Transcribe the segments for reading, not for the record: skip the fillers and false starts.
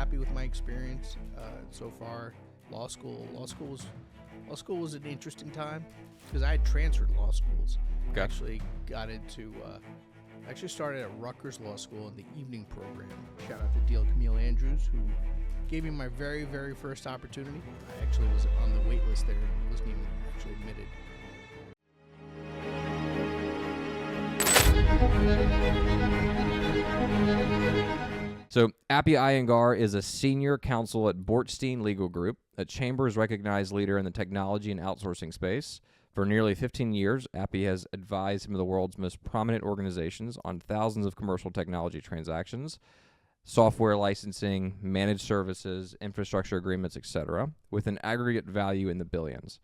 happy with my experience so far. Law school was an interesting time because I had transferred law schools. Okay. I actually got into. I actually started at Rutgers Law School in the evening program. Shout out to Deal Camille Andrews, who gave me my very, very first opportunity. I actually was on the wait list there and wasn't even actually admitted. So Appi Iyengar is a senior counsel at Bortstein Legal Group, a Chambers-recognized leader in the technology and outsourcing space. For nearly 15 years, Appi has advised some of the world's most prominent organizations on thousands of commercial technology transactions, software licensing, managed services, infrastructure agreements, etc., with an aggregate value in the billions.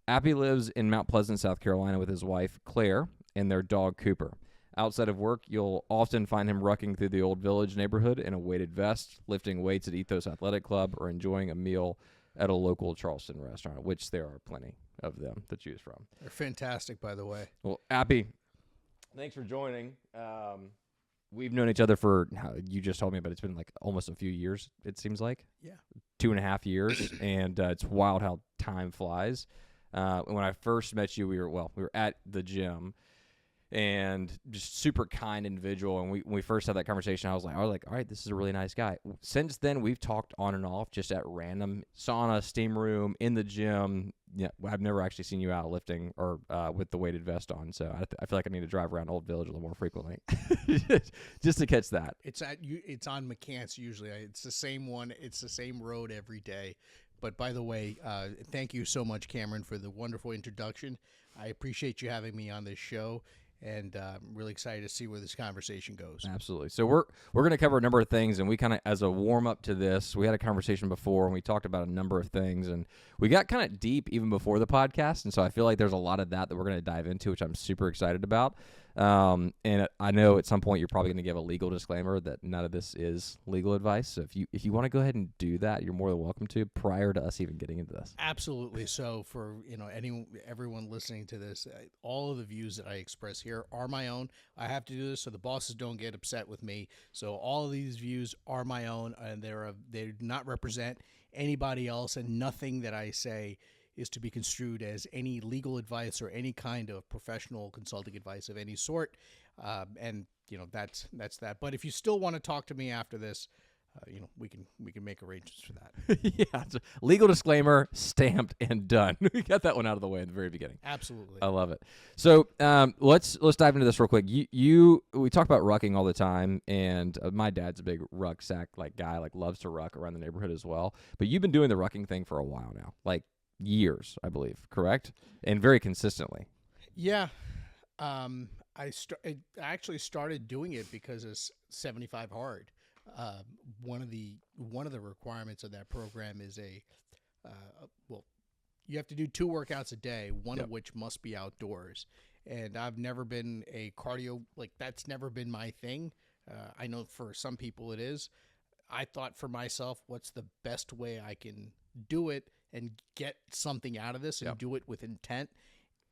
Appi lives in Mount Pleasant, South Carolina with his wife, Claire, and their dog, Cooper. Outside of work, you'll often find him rucking through the Old Village neighborhood in a weighted vest, lifting weights at Ethos Athletic Club, or enjoying a meal at a local Charleston restaurant, which there are plenty of them to choose from. They're fantastic, by the way. Well, Appi, thanks for joining. We've known each other for, you just told me, but it's been like almost a few years, it seems like. Yeah. 2.5 years, and it's wild how time flies. When I first met you, we were at the gym, and just super kind individual. And when we first had that conversation, I was like, all right, this is a really nice guy. Since then, we've talked on and off, just at random sauna, steam room, in the gym. Yeah, I've never actually seen you out lifting or with the weighted vest on. So I feel like I need to drive around Old Village a little more frequently, just to catch that. It's on McCants usually. It's the same one. It's the same road every day. But by the way, thank you so much, Cameron, for the wonderful introduction. I appreciate you having me on this show. And I'm really excited to see where this conversation goes. Absolutely. So we're going to cover a number of things, and we kind of, as a warm-up to this, we had a conversation before, and we talked about a number of things, and we got kind of deep even before the podcast, and so I feel like there's a lot of that we're going to dive into, which I'm super excited about. And I know at some point you're probably going to give a legal disclaimer that none of this is legal advice. So if you want to go ahead and do that, you're more than welcome to prior to us even getting into this. Absolutely. So for everyone listening to this, all of the views that I express here are my own. I have to do this so the bosses don't get upset with me. So all of these views are my own, and they do not represent anybody else, and nothing that I say is to be construed as any legal advice or any kind of professional consulting advice of any sort. And that's that. But if you still want to talk to me after this, we can make arrangements for that. Yeah, so legal disclaimer, stamped and done. We got that one out of the way in the very beginning. Absolutely. I love it. So let's dive into this real quick. We talk about rucking all the time, and my dad's a big rucksack guy, loves to ruck around the neighborhood as well. But you've been doing the rucking thing for a while now, years, I believe, correct? And very consistently. Yeah. I actually started doing it because it's 75 hard. One of the requirements of that program is you have to do 2 workouts a day, one of which must be outdoors. And I've never been a cardio, that's never been my thing. I know for some people it is. I thought for myself, what's the best way I can do it and get something out of this and do it with intent.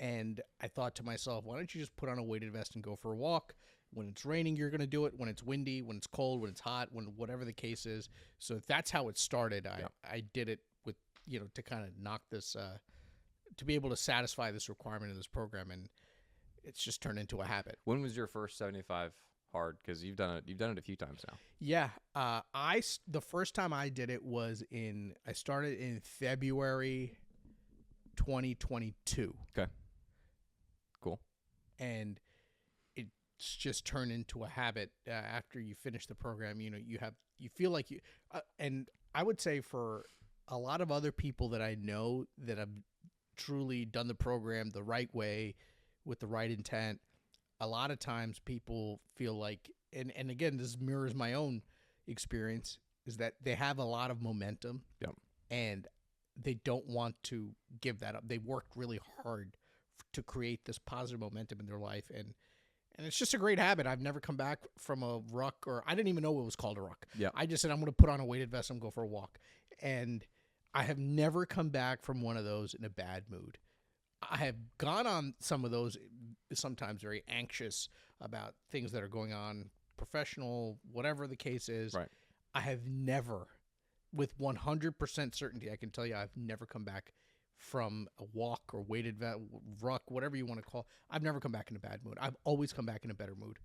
And I thought to myself, why don't you just put on a weighted vest and go for a walk? When it's raining, you're going to do it. When it's windy, when it's cold, when it's hot, whatever the case is. So that's how it started. I did it with, to kind of knock this, to be able to satisfy this requirement in this program. And it's just turned into a habit. When was your first 75 hard? Because you've done it a few times now. Yeah. The first time I did it I started in February 2022. Okay. Cool. And it's just turned into a habit after you finish the program. You feel like you, and I would say for a lot of other people that I know that have truly done the program the right way with the right intent, a lot of times people feel like, and again, this mirrors my own experience, is that they have a lot of momentum. Yep. And they don't want to give that up. They worked really hard to create this positive momentum in their life. And it's just a great habit. I've never come back from a ruck, or I didn't even know it was called a ruck. Yeah. I just said, I'm going to put on a weighted vest and go for a walk. And I have never come back from one of those in a bad mood. I have gone on some of those, sometimes very anxious about things that are going on, professional, whatever the case is. Right. I have never with 100% certainty, I can tell you I've never come back from a walk or weighted ruck, whatever you want to call. I've never come back in a bad mood. I've always come back in a better mood.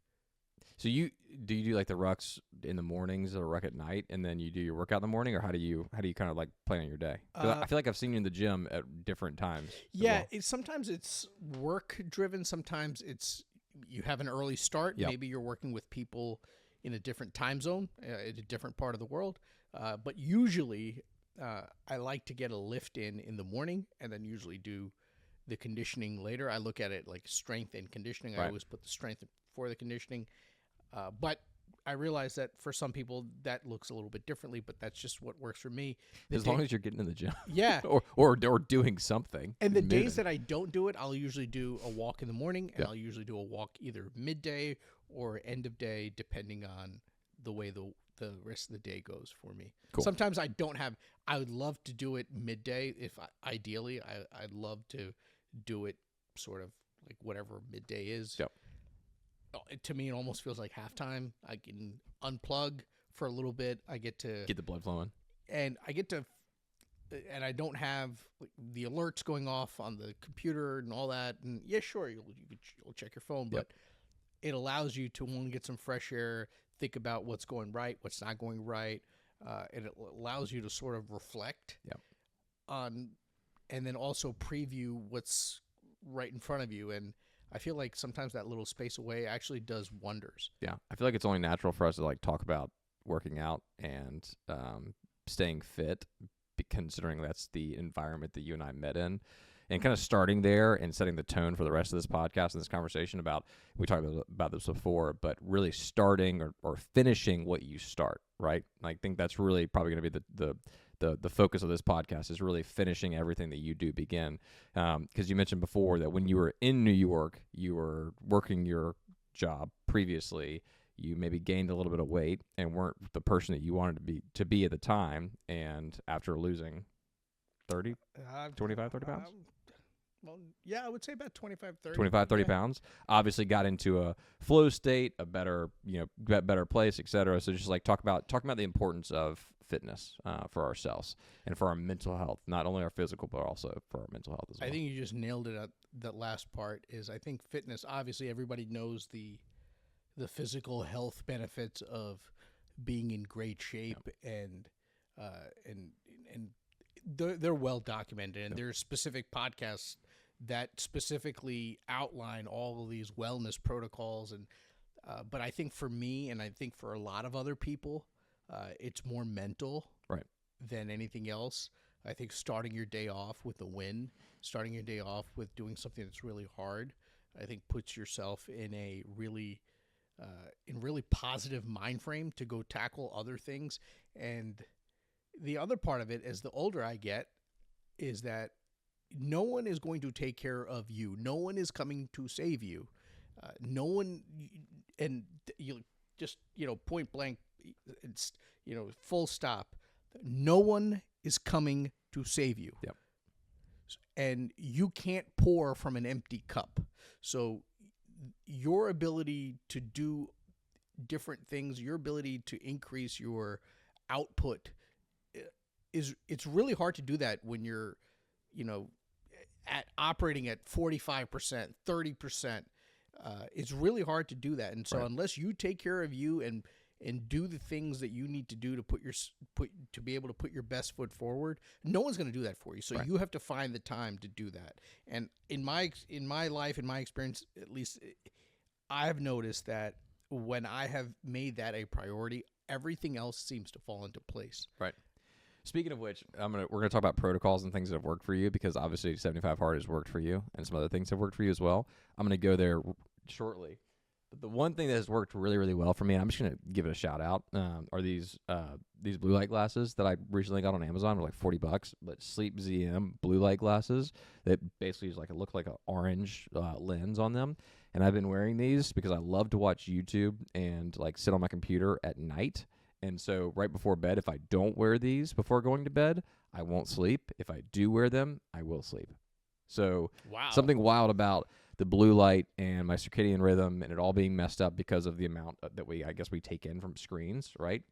So you do like the rucks in the mornings or ruck at night, and then you do your workout in the morning, or how do you kind of like plan on your day? 'Cause I feel like I've seen you in the gym at different times. Yeah, sometimes it's work driven. Sometimes it's you have an early start. Yep. Maybe you're working with people in a different time zone, in a different part of the world. But usually, I like to get a lift in the morning, and then usually do the conditioning later. I look at it like strength and conditioning. I always put the strength before the conditioning. But I realize that for some people that looks a little bit differently, but that's just what works for me. As long as you're getting in the gym. Yeah. or doing something. And the days that I don't do it, I'll usually do a walk in the morning, and I'll usually do a walk either midday or end of day, depending on the way the rest of the day goes for me. Cool. Sometimes I would love to do it midday. Ideally, I'd love to do it sort of like whatever midday is. Yep. To me, it almost feels like halftime. I can unplug for a little bit. I get to get the blood flowing, and I don't have the alerts going off on the computer and all that. And yeah, sure, you'll check your phone, but it allows you to one, get some fresh air, think about what's going right, what's not going right. And it allows you to sort of reflect on, and then also preview what's right in front of you. And I feel like sometimes that little space away actually does wonders. Yeah, I feel like it's only natural for us to like talk about working out and staying fit, considering that's the environment that you and I met in, and kind of starting there and setting the tone for the rest of this podcast and this conversation about, we talked about this before, but really starting or finishing what you start, right? I think that's really probably going to be the focus of this podcast, is really finishing everything that you do begin. Because you mentioned before that when you were in New York, you were working your job previously, you maybe gained a little bit of weight and weren't the person that you wanted to be at the time. And after losing 30 pounds? Well, yeah, I would say about 25, 30 pounds. Obviously got into a flow state, a better place, etc. So just like talk about the importance of fitness for ourselves and for our mental health, not only our physical, but also for our mental health as well. I think you just nailed it at that last part. Is I think fitness, obviously everybody knows the physical health benefits of being in great shape, and they're well documented, and there's specific podcasts that specifically outline all of these wellness protocols. And but I think for me, and I think for a lot of other people, it's more mental than anything else. I think starting your day off with a win, starting your day off with doing something that's really hard, I think puts yourself in a really positive mind frame to go tackle other things. And the other part of it, as the older I get, is that no one is going to take care of you. No one is coming to save you. No one, and you just, point blank, it's, full stop. No one is coming to save you. Yep. And you can't pour from an empty cup. So your ability to do different things, your ability to increase your output, it's really hard to do that when you're, at operating at 45%, 30%. It's really hard to do that. And so unless you take care of you and do the things that you need to do to be able to put your best foot forward, no one's going to do that for you. So you have to find the time to do that. And in my life, in my experience, at least, I've noticed that when I have made that a priority, everything else seems to fall into place. Right. Speaking of which, we're gonna talk about protocols and things that have worked for you, because obviously 75 Hard has worked for you, and some other things have worked for you as well. I'm gonna go there shortly. But the one thing that has worked really, really well for me, and I'm just gonna give it a shout out, are these blue light glasses that I recently got on Amazon for like $40. But Sleep ZM blue light glasses that basically look like an orange lens on them. And I've been wearing these because I love to watch YouTube and like sit on my computer at night. And so right before bed, if I don't wear these before going to bed, I won't sleep. If I do wear them, I will sleep. So something wild about the blue light and my circadian rhythm and it all being messed up because of the amount that we take in from screens, right?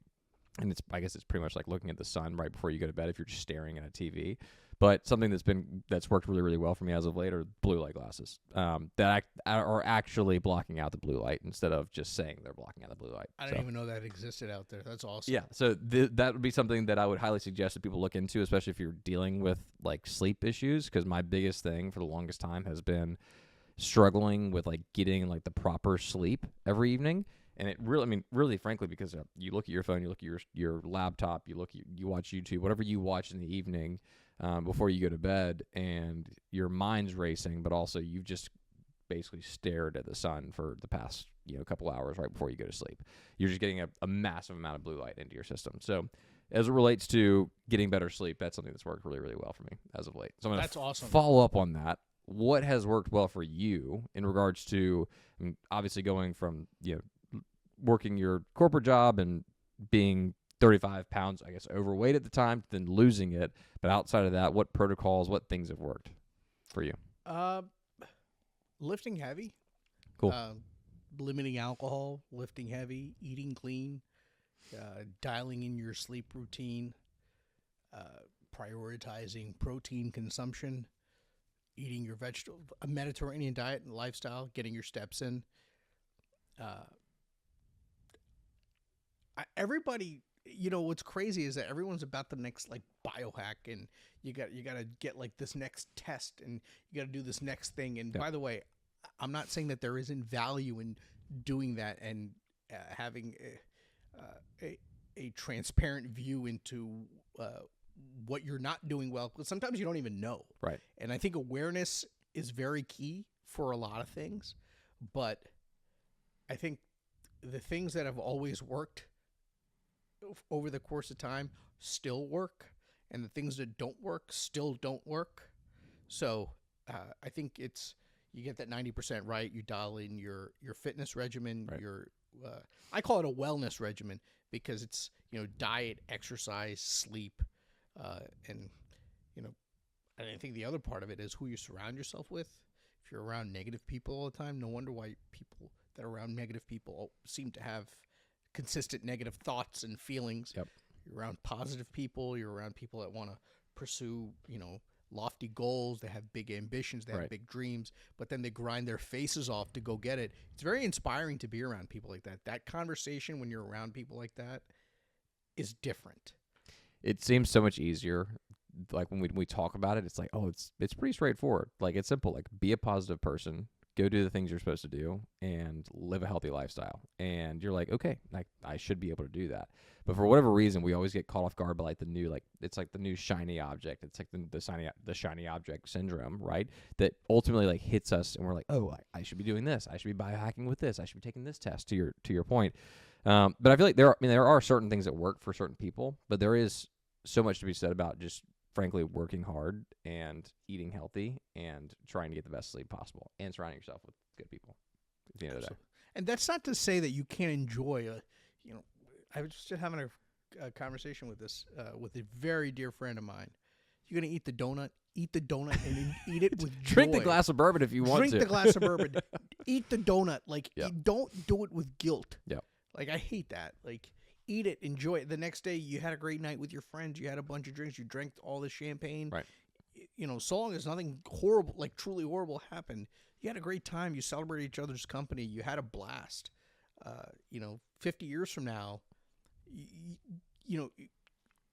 and I guess it's pretty much like looking at the sun right before you go to bed if you're just staring at a TV. But something that's worked really, really well for me as of late are blue light glasses that are actually blocking out the blue light instead of just saying they're blocking out the blue light. I didn't even know that existed out there. That's awesome. Yeah, so that would be something that I would highly suggest that people look into, especially if you're dealing with like sleep issues. Because my biggest thing for the longest time has been struggling with like getting like the proper sleep every evening. And it really, I mean, really, frankly, because you look at your phone, you look at your laptop, you watch YouTube, whatever you watch in the evening before you go to bed, and your mind's racing, but also you've just basically stared at the sun for the past couple hours right before you go to sleep. You're just getting a massive amount of blue light into your system. So as it relates to getting better sleep, that's something that's worked really, really well for me as of late. So I'm going to follow up on that. What has worked well for you in regards to, I mean, obviously going from working your corporate job and being 35 pounds, I guess, overweight at the time, then losing it. But outside of that, what protocols, what things have worked for you? Lifting heavy. Cool. Limiting alcohol, lifting heavy, eating clean, dialing in your sleep routine, prioritizing protein consumption, eating your a Mediterranean diet and lifestyle, getting your steps in. Everybody, what's crazy is that everyone's about the next like biohack, and you got to get like this next test, and you got to do this next thing. And by the way, I'm not saying that there isn't value in doing that and having a transparent view into what you're not doing well, because sometimes you don't even know. Right. And I think awareness is very key for a lot of things, but I think the things that have always worked over the course of time still work, and the things that don't work still don't work. So I think you get that 90% right. You dial in your fitness regimen, right. I call it a wellness regimen, because it's diet, exercise, sleep, and I think the other part of it is who you surround yourself with. If you're around negative people all the time, no wonder why people that are around negative people seem to have consistent negative thoughts and feelings. Yep. You're around positive people. You're around people that want to pursue, lofty goals. They have big ambitions. They have right. big dreams, but then they grind their faces off to go get it. It's very inspiring to be around people like that. That conversation when you're around people like that is different. It seems so much easier. Like when we talk about it, it's like, oh, it's pretty straightforward. Like it's simple. Like be a positive person. Go do the things you're supposed to do and live a healthy lifestyle. And you're like, okay, I should be able to do that. But for whatever reason, we always get caught off guard by like it's like the new shiny object. It's like the shiny object syndrome, right? That ultimately like hits us, and we're like, oh, I should be doing this. I should be biohacking with this. I should be taking this test. To your point. But I feel like there are certain things that work for certain people, but there is so much to be said about just frankly working hard and eating healthy and trying to get the best sleep possible and surrounding yourself with good people at the end of the day. And that's not to say that you can't enjoy I was just having a conversation with with a very dear friend of mine. You're going to eat the donut and eat it with joy. Drink the glass of bourbon if you want to. Drink the glass of bourbon. Eat the donut. Like, Yep. you don't do it with guilt. Yeah. Like, I hate that. Like, eat it, enjoy it. The next day, you had a great night with your friends. You had a bunch of drinks. You drank all the champagne. Right. So long as nothing horrible, like truly horrible, happened, you had a great time. You celebrated each other's company. You had a blast. 50 years from now,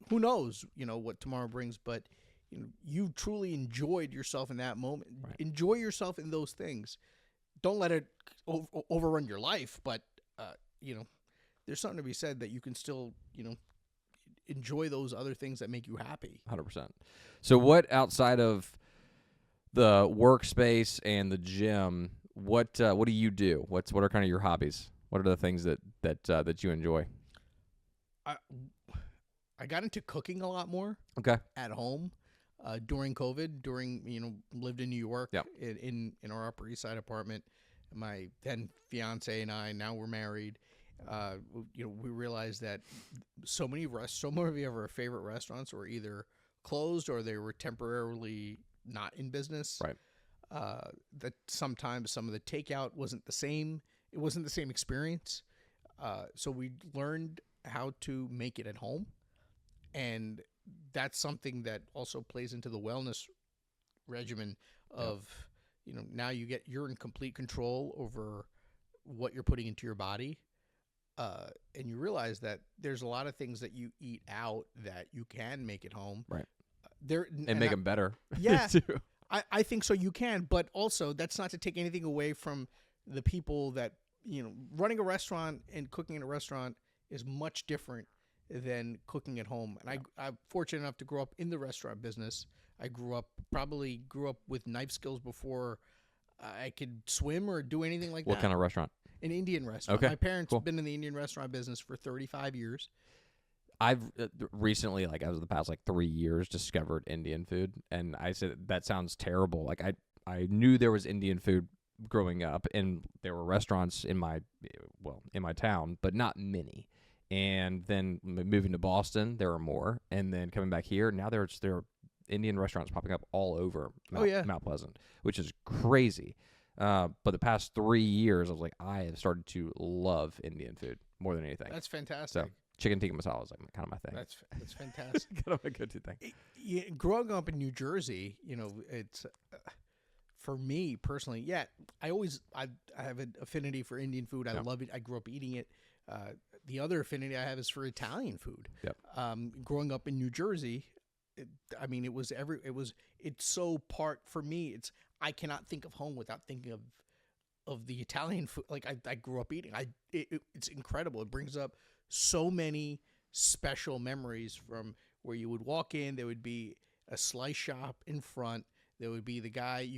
who knows, what tomorrow brings, but you truly enjoyed yourself in that moment. Right. Enjoy yourself in those things. Don't let it overrun your life, but there's something to be said that you can still, enjoy those other things that make you happy. 100%. So what outside of the workspace and the gym, what do you do? What are kind of your hobbies? What are the things that you enjoy? I got into cooking a lot more. Okay. At home during COVID. Lived in New York. Yep. in our Upper East Side apartment. My then fiance and I, now we're married. We realized that so many of our favorite restaurants were either closed or they were temporarily not in business. Right. That sometimes some of the takeout wasn't the same. It wasn't the same experience. So we learned how to make it at home, and that's something that also plays into the wellness regimen of now you're in complete control over what you're putting into your body, and you realize that there's a lot of things that you eat out that you can make at home, Right. There And make them better. Yeah, too. I think so. You can, but also that's not to take anything away from the people that running a restaurant and cooking in a restaurant is much different than cooking at home. And I'm fortunate enough to grow up in the restaurant business. I grew up with knife skills before I could swim or do anything like that. What kind of restaurant? An Indian restaurant. Okay, My parents cool. have been in the Indian restaurant business for 35 years. I've recently, like, as of the past 3 years, discovered Indian food, and I said that sounds terrible. Like, I knew there was Indian food growing up, and there were restaurants in my town, but not many. And then moving to Boston, there are more, and then coming back here, now there are Indian restaurants popping up all over Mount Pleasant, which is crazy. But the past 3 years, I was like, I have started to love Indian food more than anything. That's fantastic. So chicken tikka masala is kind of my thing. That's fantastic. Kind of my go-to thing. Growing up in New Jersey, it's for me personally. Yeah, I have an affinity for Indian food. I love it. I grew up eating it. The other affinity I have is for Italian food. Yep. Growing up in New Jersey, it's so part for me. I cannot think of home without thinking of the Italian food. Like I grew up eating. It's incredible. It brings up so many special memories from where you would walk in. There would be a slice shop in front. There would be the guy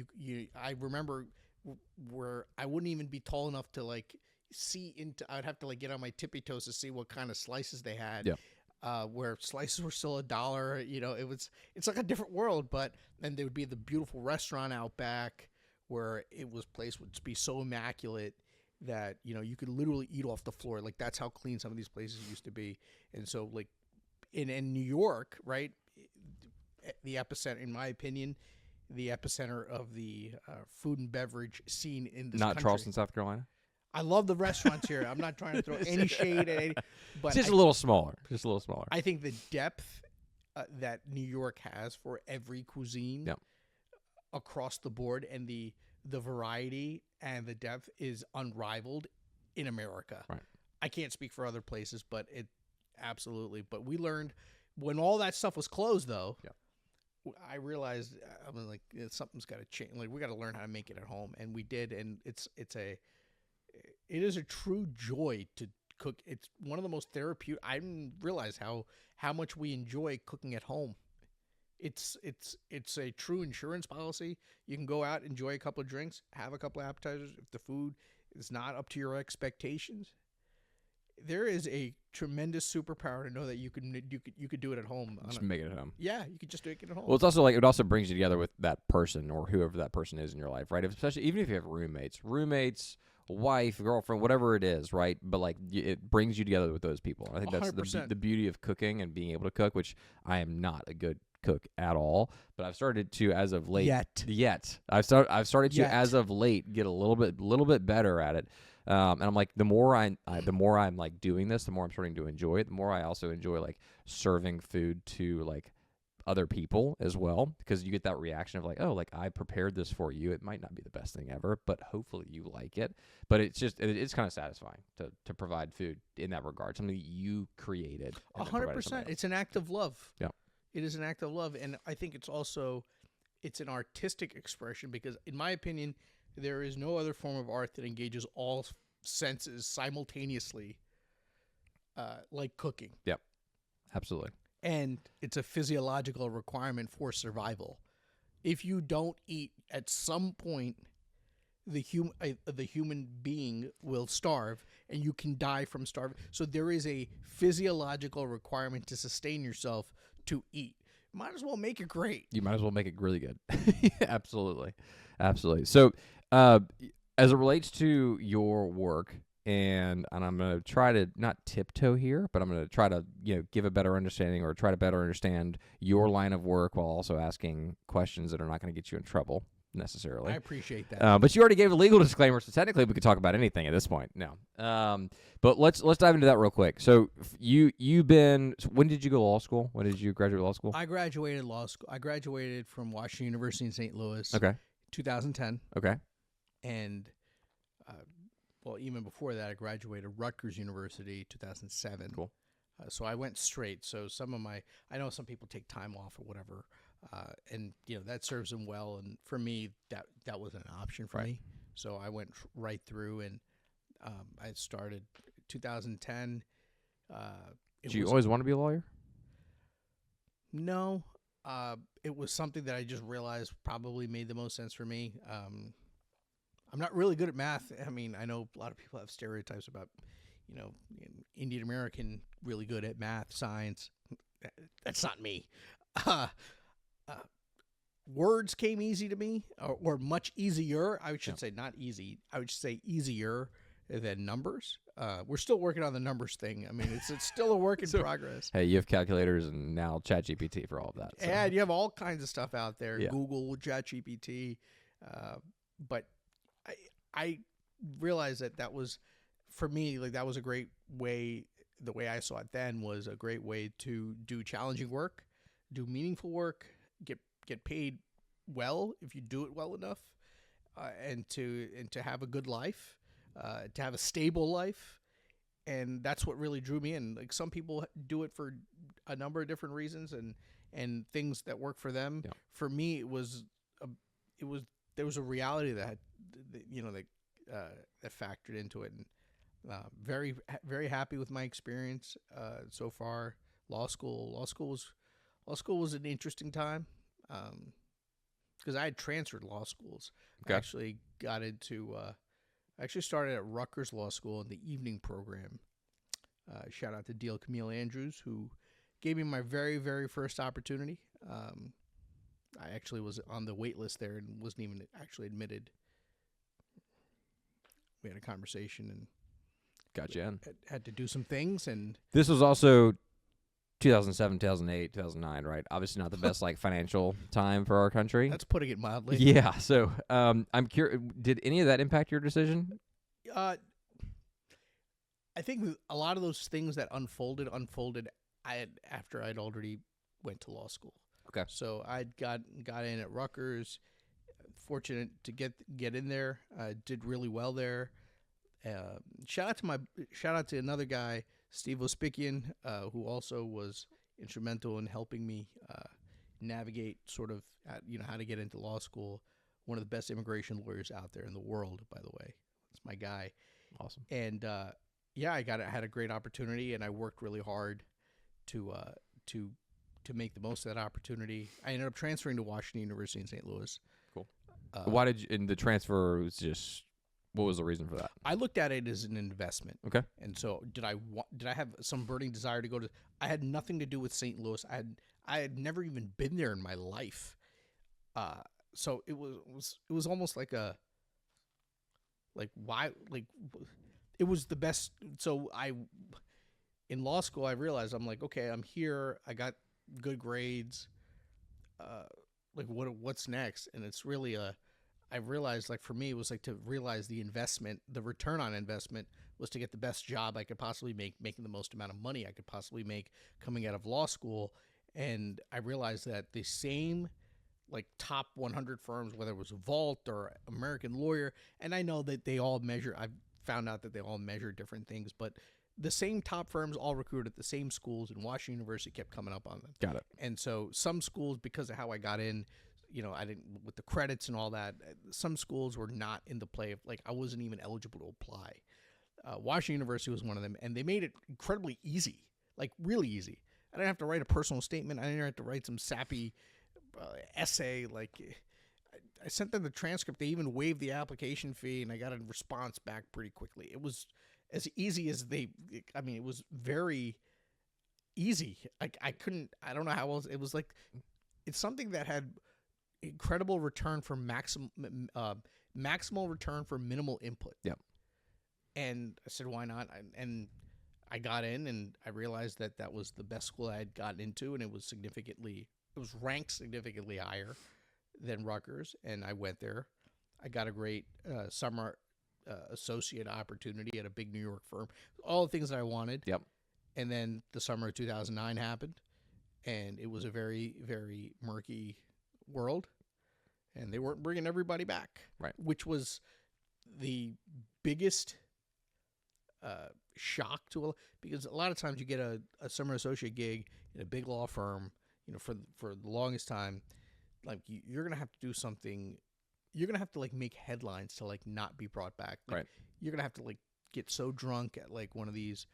I remember where I wouldn't even be tall enough to see into. I'd have to get on my tippy toes to see what kind of slices they had. Yeah. Where slices were still $1. It's like a different world. But then there would be the beautiful restaurant out back where place would be so immaculate that you could literally eat off the floor. Like that's how clean some of these places used to be. And so in New York, right, the epicenter, in my opinion, the epicenter of the food and beverage scene in this country. Charleston, South Carolina. I love the restaurants here. I'm not trying to throw any shade at any, but It's just a little smaller. I think the depth that New York has for every cuisine across the board, and the variety and the depth is unrivaled in America. Right. I can't speak for other places, but it absolutely. But we learned when all that stuff was closed, though. Yeah. I realized something's got to change. We got to learn how to make it at home, and we did. And it is a true joy to cook. It's one of the most therapeutic. I didn't realize how much we enjoy cooking at home. It's a true insurance policy. You can go out, enjoy a couple of drinks, have a couple of appetizers. If the food is not up to your expectations, there is a tremendous superpower to know that you could do it at home. Just make it at home. Yeah, you could just do it at home. Well, it's also it also brings you together with that person or whoever that person is in your life, right? Especially even if you have roommates, wife, girlfriend, whatever it is, right? But it brings you together with those people. I think that's 100%. the beauty of cooking and being able to cook, which I am not a good cook at all, but I've started to, as of late, I've started to as of late get a little bit better at it. And I'm like, the more I'm doing this, the more I'm starting to enjoy it. The more I also enjoy serving food to other people as well, because you get that reaction of I prepared this for you. It might not be the best thing ever, but hopefully you like it. But it's kind of satisfying to provide food in that regard, something that you created. 100%. It's an act of love. Yeah, it is an act of love, and I think it's an artistic expression, because in my opinion, there is no other form of art that engages all senses simultaneously like cooking. Yep, absolutely. And it's a physiological requirement for survival. If you don't eat, at some point, the human being will starve, and you can die from starving. So there is a physiological requirement to sustain yourself to eat. Might as well make it great. You might as well make it really good. Absolutely. So, as it relates to your work, and I'm going to try to not tiptoe here, but I'm going to try to give a better understanding, or try to better understand your line of work while also asking questions that are not going to get you in trouble necessarily. I appreciate that. But you already gave a legal disclaimer, so technically we could talk about anything at this point. No. But let's dive into that real quick. So you've been. So when did you go to law school? When did you graduate law school? I graduated law school. I graduated from Washington University in St. Louis. Okay. 2010. Okay. And well, even before that, I graduated Rutgers University 2007. Cool. So I went straight. So I know some people take time off or whatever, and that serves them well. And for me, that wasn't an option for me. So I went right through, and I started 2010. Did you always want to be a lawyer? No, it was something that I just realized probably made the most sense for me. I'm not really good at math. I mean, I know a lot of people have stereotypes about, Indian American really good at math, science. That's not me. Words came easy to me, or much easier. I should say not easy. I would say easier than numbers. We're still working on the numbers thing. I mean, it's still a work in progress. Hey, you have calculators and now ChatGPT for all of that. So. And you have all kinds of stuff out there. Yeah. Google, ChatGPT. But I realized that was, for me, like that was a great way. The way I saw it then was a great way to do challenging work, do meaningful work, get paid well if you do it well enough, and to have a good life, to have a stable life. And that's what really drew me in. Like some people do it for a number of different reasons and things that work for them. Yeah. For me, there was a reality that that factored into it. And very, very happy with my experience so far. Law school was an interesting time because I had transferred law schools. Okay. I actually got into. I actually started at Rutgers Law School in the evening program. Shout out to Deal Camille Andrews, who gave me my very, very first opportunity. I actually was on the wait list there and wasn't even actually admitted. We had a conversation and got you in. Had to do some things. And this was also 2007, 2008, 2009, right? Obviously not the best financial time for our country. That's putting it mildly. Yeah. So I'm curious, did any of that impact your decision? I think a lot of those things that unfolded after I'd already went to law school. Okay. So I'd got in at Rutgers, fortunate to get in there. Did really well there. Shout out to another guy, Steve Ospikian, who also was instrumental in helping me navigate sort of how to get into law school. One of the best immigration lawyers out there in the world, by the way. It's my guy. Awesome. And I had a great opportunity, and I worked really hard to make the most of that opportunity. I ended up transferring to Washington University in St. Louis. Cool. Why did you? And the transfer was just. What was the reason for that? I looked at it as an investment. Okay. And so did I have some burning desire to go to? I had nothing to do with St. Louis. I had never even been there in my life. So it was almost like why it was the best. So in law school I realized I'm like, okay, I'm here. I got good grades. What's next? And it's really I realized, for me, it was to realize the investment, the return on investment was to get the best job I could possibly make, making the most amount of money I could possibly make coming out of law school. And I realized that the same, top 100 firms, whether it was Vault or American Lawyer, and I know that they all measure, I've found out that they all measure different things, but the same top firms all recruited at the same schools, and Washington University kept coming up on them. Got it. And so some schools, because of how I got in, I didn't, with the credits and all that, some schools were not in the play of, I wasn't even eligible to apply. Washington University was one of them, and they made it incredibly easy, really easy. I didn't have to write a personal statement. I didn't have to write some sappy essay. I sent them the transcript. They even waived the application fee, and I got a response back pretty quickly. It was as easy as it was very easy. I don't know how else. It was it's something that had incredible return for maximal return for minimal input. Yep. And I said, why not? And I got in, and I realized that was the best school I had gotten into, and it was ranked significantly higher than Rutgers, and I went there. I got a great summer associate opportunity at a big New York firm. All the things that I wanted. Yep. And then the summer of 2009 happened, and it was a very, very murky world, and they weren't bringing everybody back. Right. Which was the biggest shock to because a lot of times you get a summer associate gig in a big law firm, for the longest time, like you're going to have to do something. You're going to have to like make headlines to like not be brought back. Like, right. You're going to have to like get so drunk at like one of these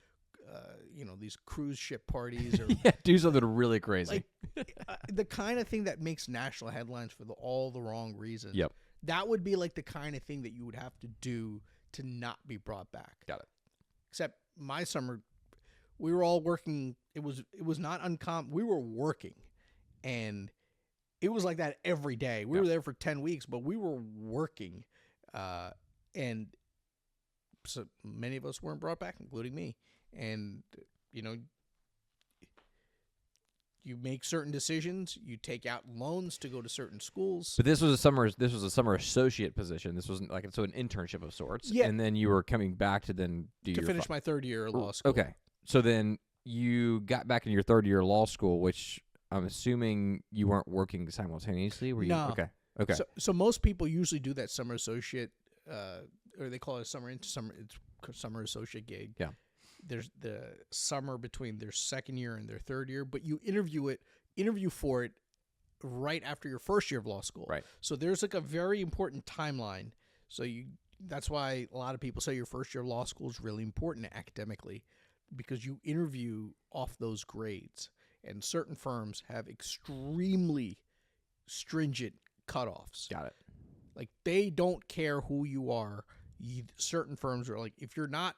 these cruise ship parties, or yeah, do something really crazy. Like, the kind of thing that makes national headlines for all the wrong reasons. Yep. That would be like the kind of thing that you would have to do to not be brought back. Got it. Except my summer, we were all working. It was not uncommon. We were working, and it was like that every day. We were there for 10 weeks, but we were working, and so many of us weren't brought back, including me. And you make certain decisions. You take out loans to go to certain schools. But this was a summer associate position. This wasn't like an internship of sorts. Yeah. And then you were coming back to then do to finish my third year of law school. Okay. So then you got back in your third year of law school, which I'm assuming you weren't working simultaneously. Were you? No. Okay. Okay. So most people usually do that summer associate, or they call it it's summer associate gig. Yeah. There's the summer between their second year and their third year, but you interview for it right after your first year of law school. Right. So there's like a very important timeline. So that's why a lot of people say your first year of law school is really important academically, because you interview off those grades, and certain firms have extremely stringent cutoffs. Got it. Like they don't care who you are. Certain firms are like, if you're not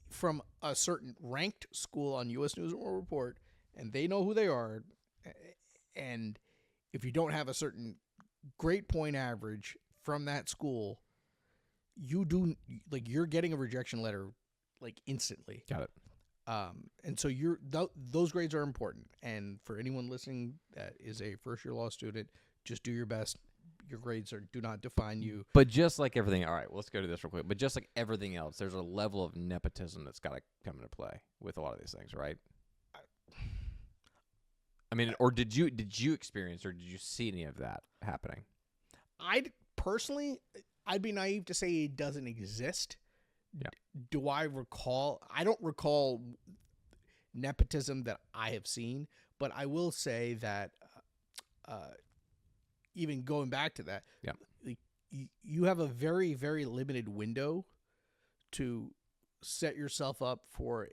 from a certain ranked school on U.S. News and World Report, and they know who they are, and if you don't have a certain grade point average from that school, you're getting a rejection letter like instantly. Got it. And so those grades are important. And for anyone listening that is a first year law student, just do your best. Your grades do not define you. But just like everything, all right, let's go to this real quick. But just like everything else, there's a level of nepotism that's got to come into play with a lot of these things, right? I mean, or did you experience or did you see any of that happening? I'd be naive to say it doesn't exist. Yeah. Do I recall? I don't recall nepotism that I have seen, but I will say that even going back to that, you have a very, very limited window to set yourself up for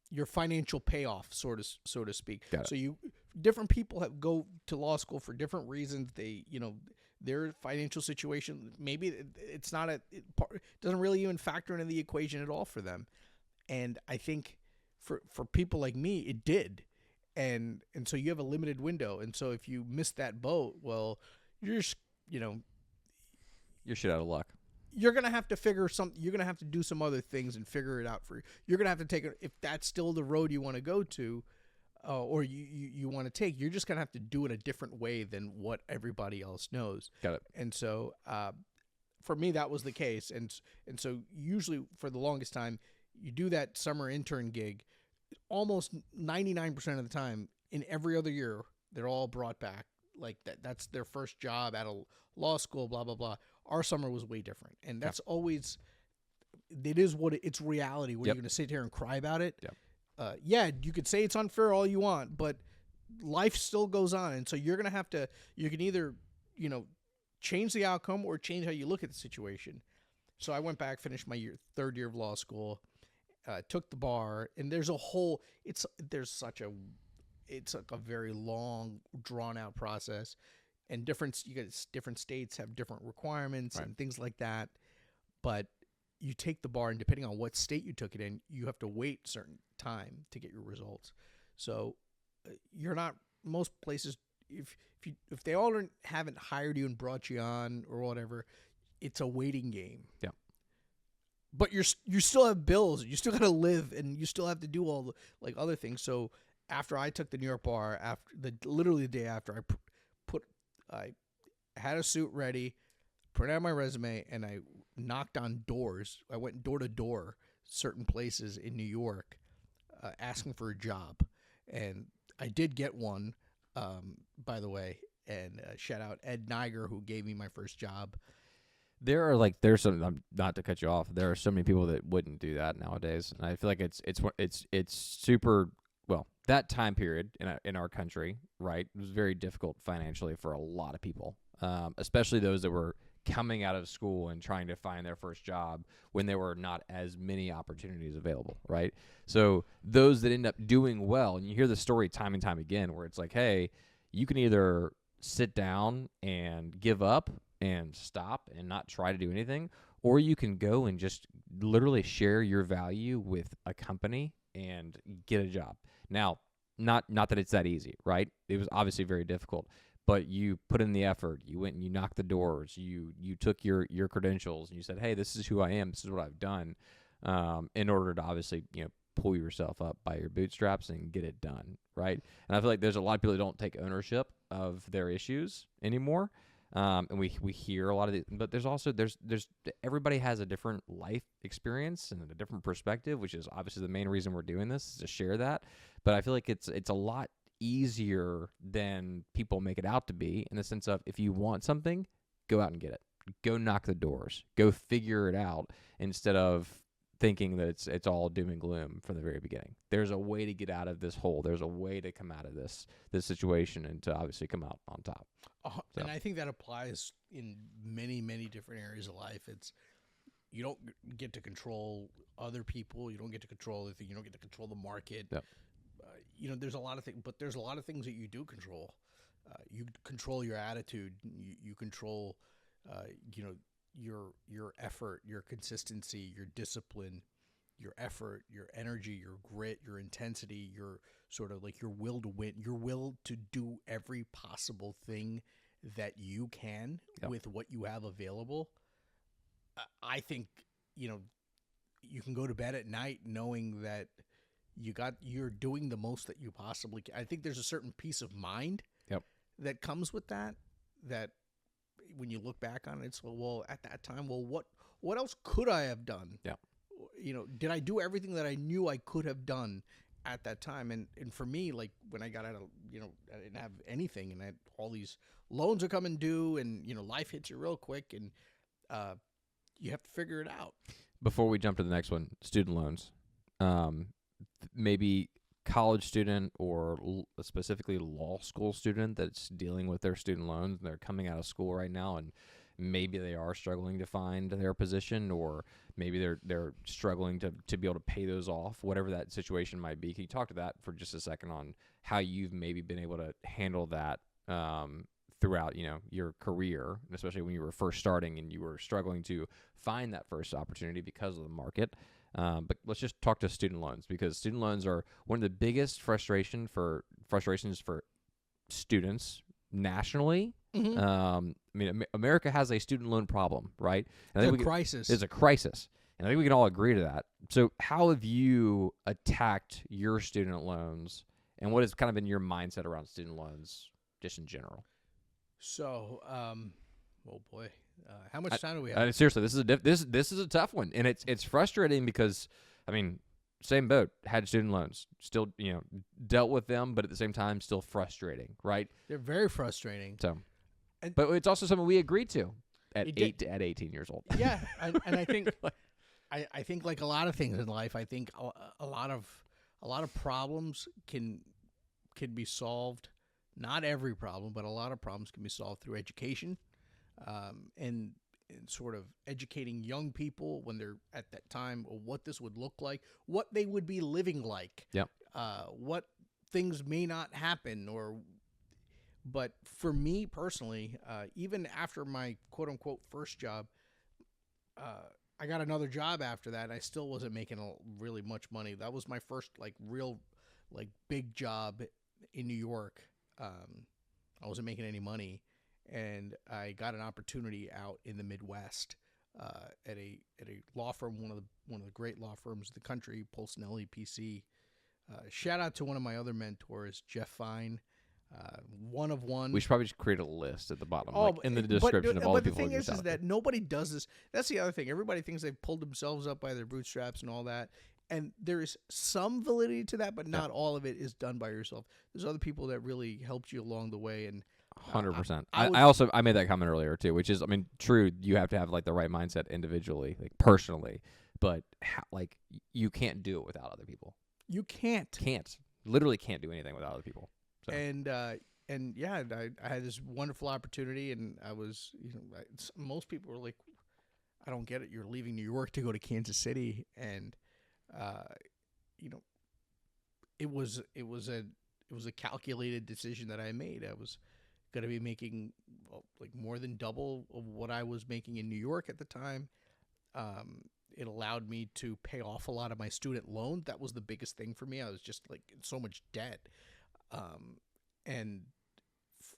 your financial payoff, so to speak. So different people go to law school for different reasons. They, their financial situation, maybe it doesn't really even factor into the equation at all for them. And I think for people like me, it did. And so you have a limited window. And so if you miss that boat, well, you're just, you're shit out of luck. You're going to have to you're going to have to do some other things and figure it out you're going to have to take it. If that's still the road you want to go to, or you want to take, you're just going to have to do it a different way than what everybody else knows. Got it. And so, for me, that was the case. And so usually for the longest time, you do that summer intern gig, almost 99% of the time in every other year, they're all brought back like that. That's their first job at a law school, blah, blah, blah. Our summer was way different. And that's always, it is what it's reality. What you're going to sit here and cry about it. Yep. You could say it's unfair all you want, but life still goes on. And so you're going to have to, you can either, change the outcome or change how you look at the situation. So I went back, finished my third year of law school, took the bar, and there's like a very long, drawn out process, and different states have different requirements and things like that. But you take the bar, and depending on what state you took it in, you have to wait a certain time to get your results. So you're not, most places, if they all haven't hired you and brought you on or whatever, it's a waiting game. Yeah. But you still have bills, you still got to live, and you still have to do all the other things. So after I took the New York bar, literally the day after, I put I had a suit ready, printed out my resume, and I knocked on doors. I went door to door, certain places in New York, asking for a job. And I did get one, by the way. And shout out Ed Niger, who gave me my first job. There's some, not to cut you off, there are so many people that wouldn't do that nowadays, and I feel like it's super, well, that time period in our country, right, was very difficult financially for a lot of people, especially those that were coming out of school and trying to find their first job when there were not as many opportunities available, right? So those that end up doing well, and you hear the story time and time again where it's like, hey, you can either sit down and give up and stop and not try to do anything, or you can go and just literally share your value with a company and get a job. Now, not that it's that easy, right? It was obviously very difficult, but you put in the effort. You went and you knocked the doors. You took your credentials and you said, hey, this is who I am. This is what I've done, in order to obviously, pull yourself up by your bootstraps and get it done, right? And I feel like there's a lot of people that don't take ownership of their issues anymore. And we hear a lot of these, but there's everybody has a different life experience and a different perspective, which is obviously the main reason we're doing this, is to share that. But I feel like it's a lot easier than people make it out to be, in the sense of, if you want something, go out and get it. Go knock the doors. Go figure it out, instead of thinking that it's all doom and gloom from the very beginning. There's a way to get out of this hole. There's a way to come out of this situation and to obviously come out on top. And I think that applies in many, many different areas of life. You don't get to control other people. You don't get to control anything. You don't get to control the market. Yep. There's a lot of things, but there's a lot of things that you do control. You control your attitude. You control, your effort, your consistency, your discipline, your effort, your energy, your grit, your intensity, your sort of like your will to win, your will to do every possible thing that you can with what you have available. I think, you can go to bed at night knowing that you're doing the most that you possibly can. I think there's a certain peace of mind that comes with that when you look back on it, it's, well, at that time, what else could I have done? Yeah. Did I do everything that I knew I could have done at that time? And for me, like, when I got out of, I didn't have anything, and I had all these loans are coming due, and, life hits you real quick, and you have to figure it out. Before we jump to the next one, student loans. Maybe college student, or specifically law school student that's dealing with their student loans, and they're coming out of school right now, and maybe they are struggling to find their position, or maybe they're struggling to be able to pay those off, whatever that situation might be. Can you talk to that for just a second on how you've maybe been able to handle that throughout your career, especially when you were first starting and you were struggling to find that first opportunity because of the market? But let's just talk to student loans, because student loans are one of the biggest frustrations for students nationally. Mm-hmm. America has a student loan problem, right? And it's a crisis. It's a crisis. And I think we can all agree to that. So how have you attacked your student loans, and what has kind of been your mindset around student loans just in general? So, oh boy. How much time do we have? Seriously, this is a tough one, and it's frustrating because, same boat, had student loans, still dealt with them, but at the same time still frustrating, right? They're very frustrating. So, but it's also something we agreed to at 18 years old. Yeah, and I think I think like a lot of things in life, I think a lot of problems can be solved. Not every problem, but a lot of problems can be solved through education. And sort of educating young people when they're at that time, or what this would look like, what they would be living like, what things may not happen, but for me personally, even after my quote unquote first job, I got another job after that, and I still wasn't making really much money. That was my first real big job in New York. I wasn't making any money. And I got an opportunity out in the Midwest at a law firm, one of the great law firms of the country, Polsinelli PC. Shout out to one of my other mentors, Jeff Fine. one of one. We should probably just create a list at the bottom, Oh, like in the description of all the but the people. thing is that nobody does this. That's the other thing. Everybody thinks they've pulled themselves up by their bootstraps and all that. And there is some validity to that, but not all of it is done by yourself. There's other people that really helped you along the way. And 100%. I I made that comment earlier too, which is, I mean, true. You have to have like the right mindset individually, like personally, but like you can't do it without other people. You can't. Literally can't do anything without other people. So. And yeah, I had this wonderful opportunity, and I was, most people were like, I don't get it. You're leaving New York to go to Kansas City. And, it was a calculated decision that I made. I was going to be making like more than double of what I was making in New York at the time. It allowed me to pay off a lot of my student loan. That was the biggest thing for me. I was just like in so much debt. And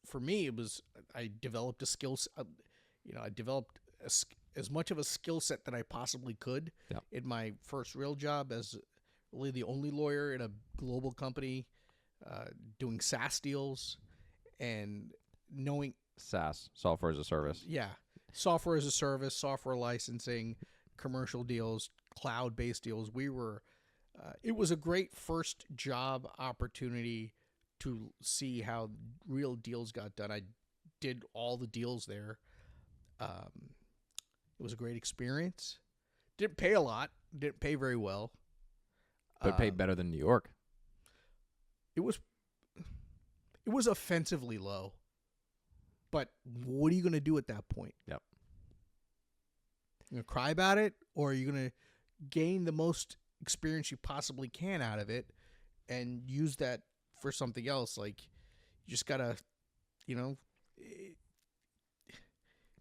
for me, I developed a skill set. I developed as much of a skill set that I possibly could in my first real job as really the only lawyer in a global company, doing SaaS deals and knowing SaaS, software as a service. Yeah, software as a service, software licensing, commercial deals, cloud-based deals. It was a great first job opportunity to see how real deals got done. I did all the deals there. It was a great experience. Didn't pay a lot. Didn't pay very well. But paid better than New York. It was offensively low. But what are you going to do at that point? Yep. You're going to cry about it, or are you going to gain the most experience you possibly can out of it and use that for something else? Like, you just got to,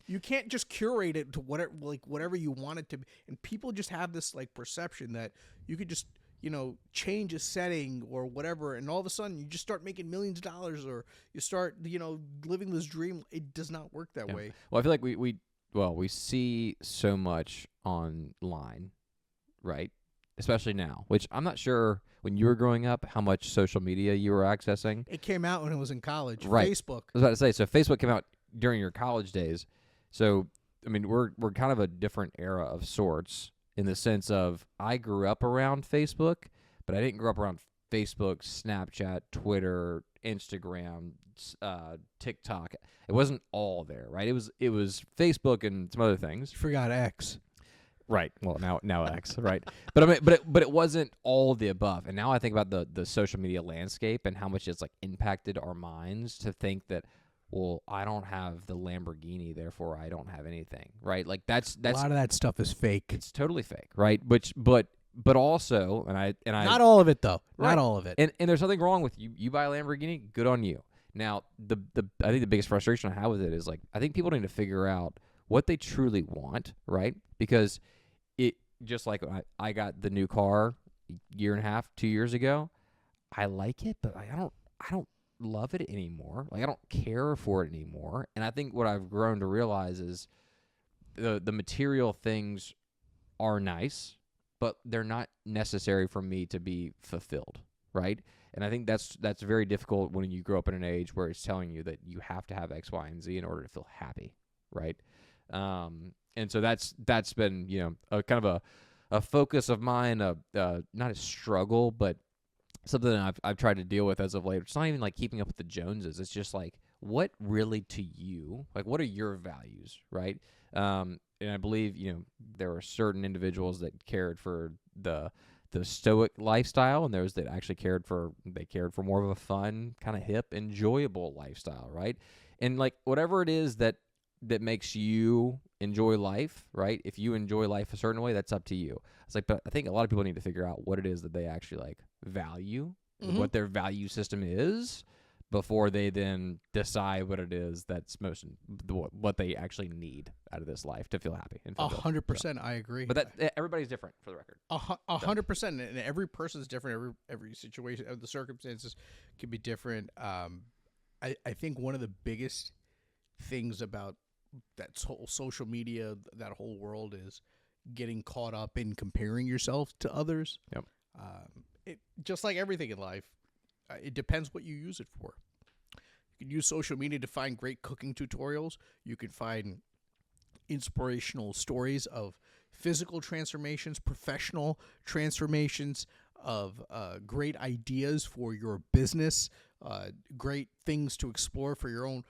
you can't just curate it to whatever you want it to be. And people just have this like perception that you could just, change a setting or whatever, and all of a sudden you just start making millions of dollars, or you start, living this dream. It does not work that way. Well, I feel like we see so much online, right? Especially now, which I'm not sure when you were growing up how much social media you were accessing. It came out when I was in college. Right. Facebook. I was about to say, so Facebook came out during your college days. So, I mean, we're kind of a different era of sorts in the sense of I grew up around Facebook, but I didn't grow up around Facebook, Snapchat, Twitter, Instagram, TikTok. It wasn't all there, right? It was Facebook and some other things. You forgot X. Right. Well, now X, right? But I mean, but it wasn't all the above. And now I think about the social media landscape and how much it's like impacted our minds to think that, well, I don't have the Lamborghini, therefore I don't have anything, right? Like that's a lot of that stuff is fake. It's totally fake, right? But also, and I not all of it though, right. Not all of it. And there's nothing wrong with you. You buy a Lamborghini, good on you. Now, I think the biggest frustration I have with it is like I think people need to figure out what they truly want, right? Because it just like I got the new car a year and a half, 2 years ago. I like it, but I don't love it anymore. Like I don't care for it anymore. And I think what I've grown to realize is the material things are nice, but they're not necessary for me to be fulfilled, right? And I think that's very difficult when you grow up in an age where it's telling you that you have to have X, Y, and Z in order to feel happy, right? And so that's been a kind of a focus of mine, not a struggle, but something that I've tried to deal with as of late. It's not even like keeping up with the Joneses. It's just like, what really to you, like what are your values, right? And I believe, there are certain individuals that cared for the stoic lifestyle, and those that actually cared for more of a fun, kind of hip, enjoyable lifestyle, right? And like whatever it is that makes you enjoy life, right? If you enjoy life a certain way, that's up to you. It's like, but I think a lot of people need to figure out what it is that they actually like value, what their value system is, before they then decide what it is that's what they actually need out of this life to feel happy. 100%, I agree. But that everybody's different, for the record. 100%, and every person's different. Every situation, the circumstances can be different. I think one of the biggest things about that whole social media, that whole world, is getting caught up in comparing yourself to others. Yep. It just like everything in life, it depends what you use it for. You can use social media to find great cooking tutorials. You can find inspirational stories of physical transformations, professional transformations, of great ideas for your business, great things to explore for your own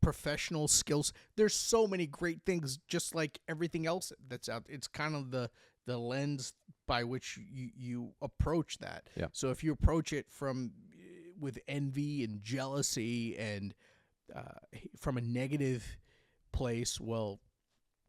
professional skills. There's so many great things, just like everything else that's out. It's kind of the lens by which you approach that. Yeah. So if you approach it with envy and jealousy and from a negative place, well,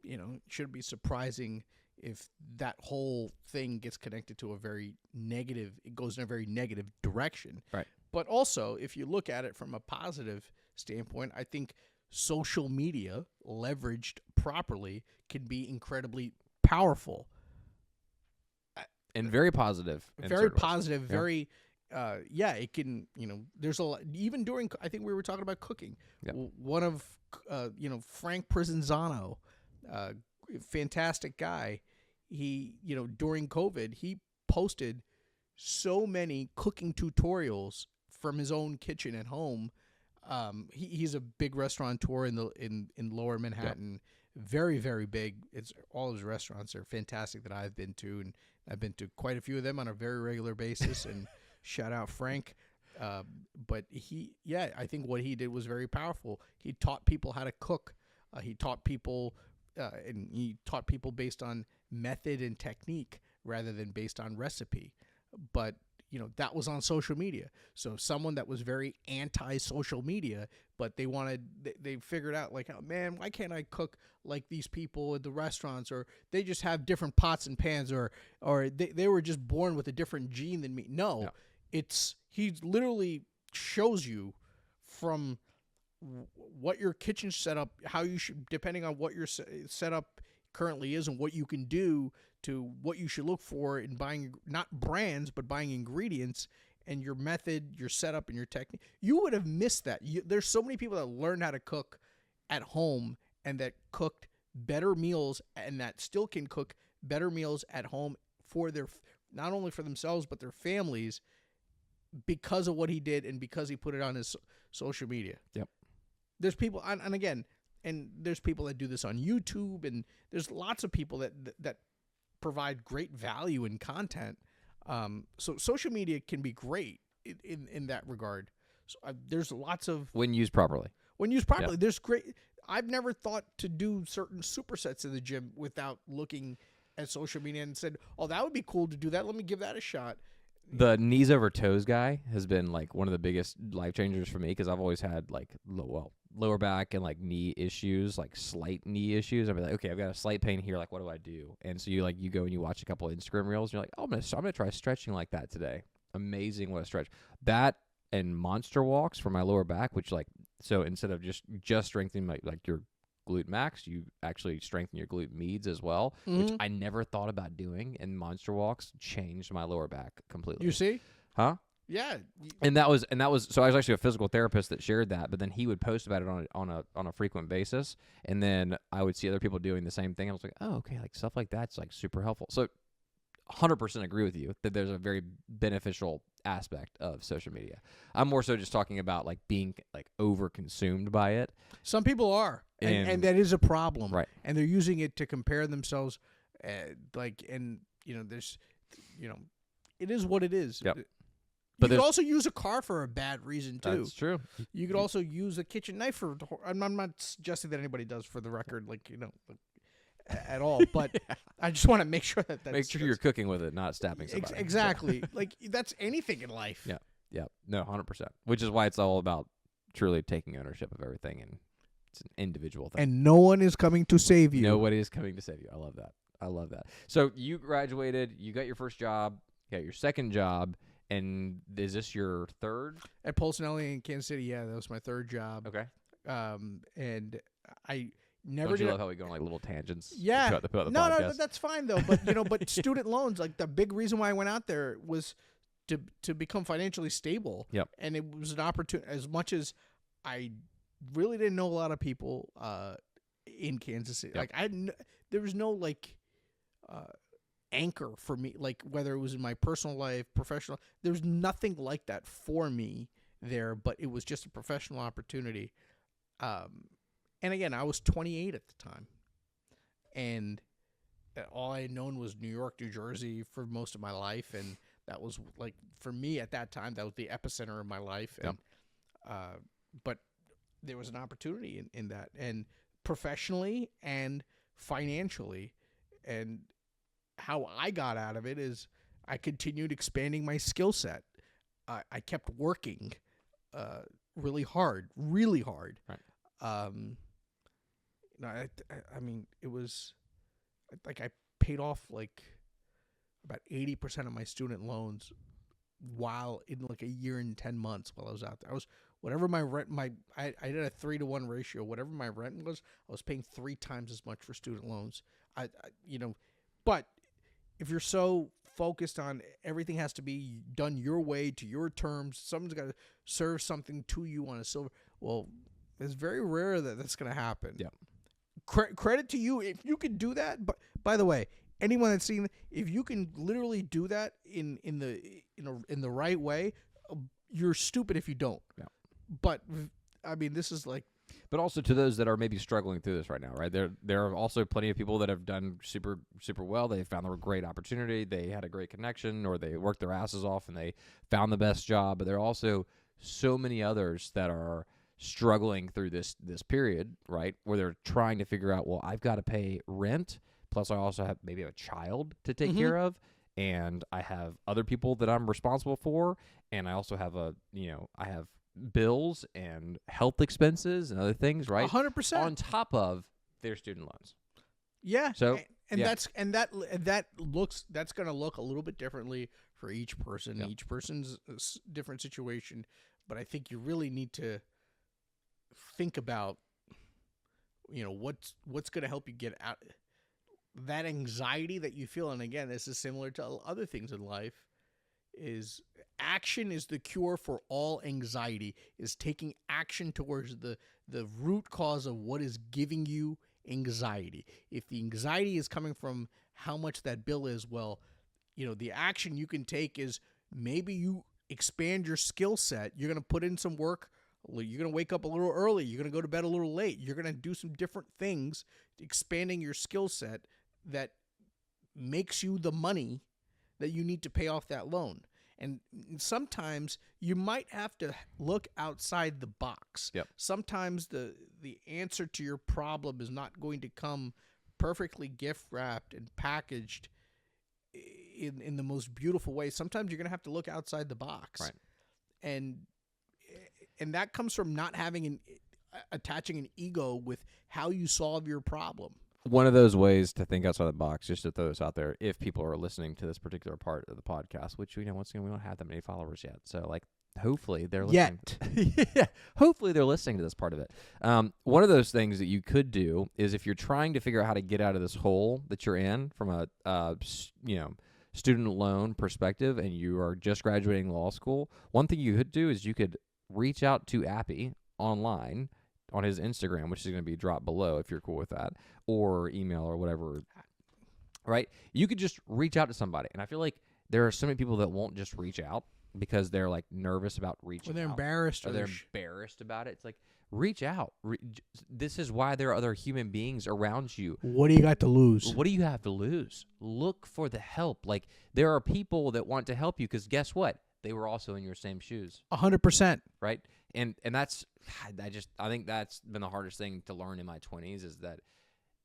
it shouldn't be surprising if that whole thing gets connected to it goes in a very negative direction. Right. But also, if you look at it from a positive standpoint, I think social media, leveraged properly, can be incredibly powerful. And very positive. Very positive, very, it can, there's a lot, even during, I think we were talking about cooking. Yep. One of, Frank Prizanzano, fantastic guy. He, during COVID, he posted so many cooking tutorials from his own kitchen at home. He's a big restaurateur in Lower Manhattan. Yep. Very, very big. All his restaurants are fantastic that I've been to, and I've been to quite a few of them on a very regular basis. And shout out Frank. But I think what he did was very powerful. He taught people how to cook. He taught people based on method and technique rather than based on recipe. But that was on social media. So someone that was very anti-social media, but they figured out, like, oh man, why can't I cook like these people at the restaurants, or they just have different pots and pans, or they were just born with a different gene than me. No, he literally shows you from what your kitchen setup, how you should, depending on what your setup currently is and what you can do, to what you should look for in buying, not brands, but buying ingredients, and your method, your setup, and your technique. You would have missed that. There's so many people that learned how to cook at home and that cooked better meals, and that still can cook better meals at home for not only for themselves, but their families, because of what he did and because he put it on his social media. Yep. There's people, and again, there's people that do this on YouTube, and there's lots of people that provide great value in content. So social media can be great in that regard. So there's lots of, when used properly. Yeah. There's great. I've never thought to do certain supersets in the gym without looking at social media and said, "Oh, that would be cool to do that. Let me give that a shot." The knees over toes guy has been like one of the biggest life changers for me, because I've always had like lower back and like knee issues, like slight knee issues. I'd be like, okay, I've got a slight pain here. Like, what do I do? And so you go and you watch a couple of Instagram reels. And you're like, oh, I'm gonna try stretching like that today. Amazing, what a stretch. That and monster walks for my lower back, which so instead of just strengthening like your glute max, you actually strengthen your glute medius as well, which I never thought about doing. And monster walks changed my lower back completely. You see? Huh? Yeah. And that was so I was actually a physical therapist that shared that, but then he would post about it on a frequent basis, and then I would see other people doing the same thing. I was like, oh, okay, like stuff like that's like super helpful. So 100% agree with you that there's a very beneficial aspect of social media. I'm more so just talking about like being like over consumed by it. Some people are, and that is a problem, right? And they're using it to compare themselves, there's, it is what it is. Yep. But you could also use a car for a bad reason too. That's true. You could also use a kitchen knife for. I'm not suggesting that anybody does, for the record, at all. But yeah. I just want to make sure that's you're cooking with it, not stabbing somebody. Exactly. Like that's anything in life. Yeah. Yeah. No, 100%. Which is why it's all about truly taking ownership of everything, and it's an individual thing. And no one is coming to save you. Nobody is coming to save you. I love that. So you graduated. You got your first job. You got your second job. And is this your third? At Polsinelli in Kansas City, yeah, that was my third job. Okay. And I never. Don't you love how we go on like little tangents? Yeah. No, that's fine though. But but student loans, like the big reason why I went out there was to become financially stable. Yep. And it was an opportunity. As much as I really didn't know a lot of people in Kansas City, Yep. there was no anchor for me, like whether it was in my personal life, professional, there's nothing like that for me there, but it was just a professional opportunity. And again, I was 28 at the time, and all I had known was New York, New Jersey for most of my life, and that was like, for me at that time, that was the epicenter of my life. And but there was an opportunity in that, and professionally and financially, and how I got out of it is I continued expanding my skill set. I kept working really hard. Right. I mean, it was like I paid off like about 80% of my student loans while in like a year and 10 months while I was out there. I was, whatever my rent, I did a 3-to-1 ratio. Whatever my rent was, I was paying 3 times as much for student loans. But if you're so focused on everything has to be done your way to your terms, someone's got to serve something to you on a silver. Well, it's very rare that that's going to happen. Yeah. Credit to you if you can do that. But by the way, anyone that's seen, if you can literally do that in the right way, you're stupid if you don't. Yeah. But I mean, this is like. But also to those that are maybe struggling through this right now, right? There are also plenty of people that have done super well. They found a great opportunity. They had a great connection, or they worked their asses off and they found the best job. But there are also so many others that are struggling through this period, right, where they're trying to figure out, well, I've got to pay rent, plus I also have maybe a child to take care of, and I have other people that I'm responsible for, and I also have I have bills and health expenses and other things, right? 100% on top of their student loans. Yeah. So that's going to look a little bit differently for each person. Yep. Each person's different situation, but I think you really need to think about, what's going to help you get out that anxiety that you feel. And again, this is similar to other things in life. Is action is the cure for all anxiety, is taking action towards the root cause of what is giving you anxiety. If the anxiety is coming from how much that bill is, well, the action you can take is maybe you expand your skill set. You're going to put in some work. You're going to wake up a little early. You're going to go to bed a little late. You're going to do some different things, expanding your skill set that makes you the money that you need to pay off that loan. And sometimes you might have to look outside the box. Yep. Sometimes the answer to your problem is not going to come perfectly gift wrapped and packaged in the most beautiful way. Sometimes you're going to have to look outside the box. Right. And that comes from not having attaching an ego with how you solve your problem. One of those ways to think outside the box, just to throw this out there, if people are listening to this particular part of the podcast, which once again, we don't have that many followers yet. So hopefully they're listening. Yeah, hopefully they're listening to this part of it. One of those things that you could do is, if you're trying to figure out how to get out of this hole that you're in from a student loan perspective, and you are just graduating law school, one thing you could do is you could reach out to Appi online on his Instagram, which is going to be dropped below if you're cool with that, or email or whatever, right? You could just reach out to somebody. And I feel like there are so many people that won't just reach out because they're nervous about reaching out. Or they're embarrassed. Or they're embarrassed about it. It's like, reach out. This is why there are other human beings around you. What do you got to lose? What do you have to lose? Look for the help. There are people that want to help you because guess what? They were also in your same shoes. 100%. Right? And that's, I think that's been the hardest thing to learn in my 20s, is that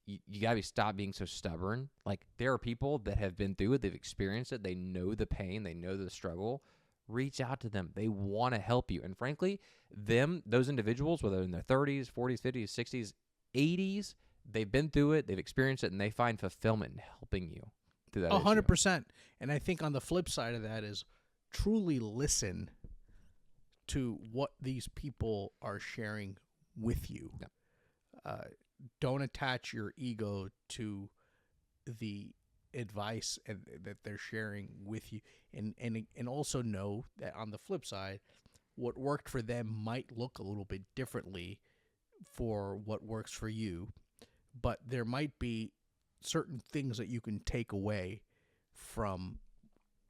you got to stop being so stubborn. There are people that have been through it. They've experienced it. They know the pain. They know the struggle. Reach out to them. They want to help you. And frankly, those individuals, whether in their 30s, 40s, 50s, 60s, 80s, they've been through it. They've experienced it, and they find fulfillment in helping you through that 100%. And I think on the flip side of that is truly listen to what these people are sharing with you. Yep. Don't attach your ego to the advice that they're sharing with you, and also know that on the flip side, what worked for them might look a little bit differently for what works for you, but there might be certain things that you can take away from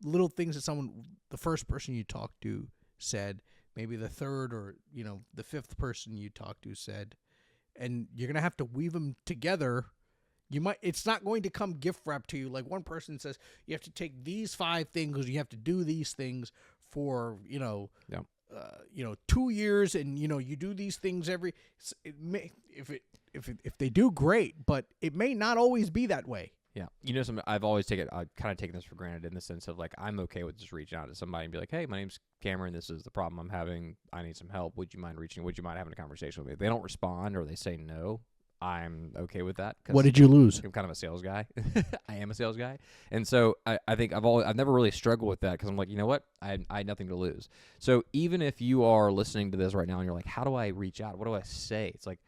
little things that the first person you talked to said. maybe the third or the fifth person you talk to said, and you're gonna have to weave them together. It's not going to come gift wrapped to you. Like one person says, you have to take these 5 things, you have to do these things for, Yeah. 2 years, and you do these things it may, if they do, great, but it may not always be that way. Yeah. I've kind of taken this for granted in the sense of like, I'm okay with just reaching out to somebody and be like, hey, my name's Cameron. This is the problem I'm having. I need some help. Would you mind having a conversation with me? If they don't respond or they say no, I'm okay with that. What did you lose? I'm kind of a sales guy. I am a sales guy. And so I think I've never really struggled with that because I'm like, you know what? I had nothing to lose. So even if you are listening to this right now and you're like, how do I reach out? What do I say? It's like,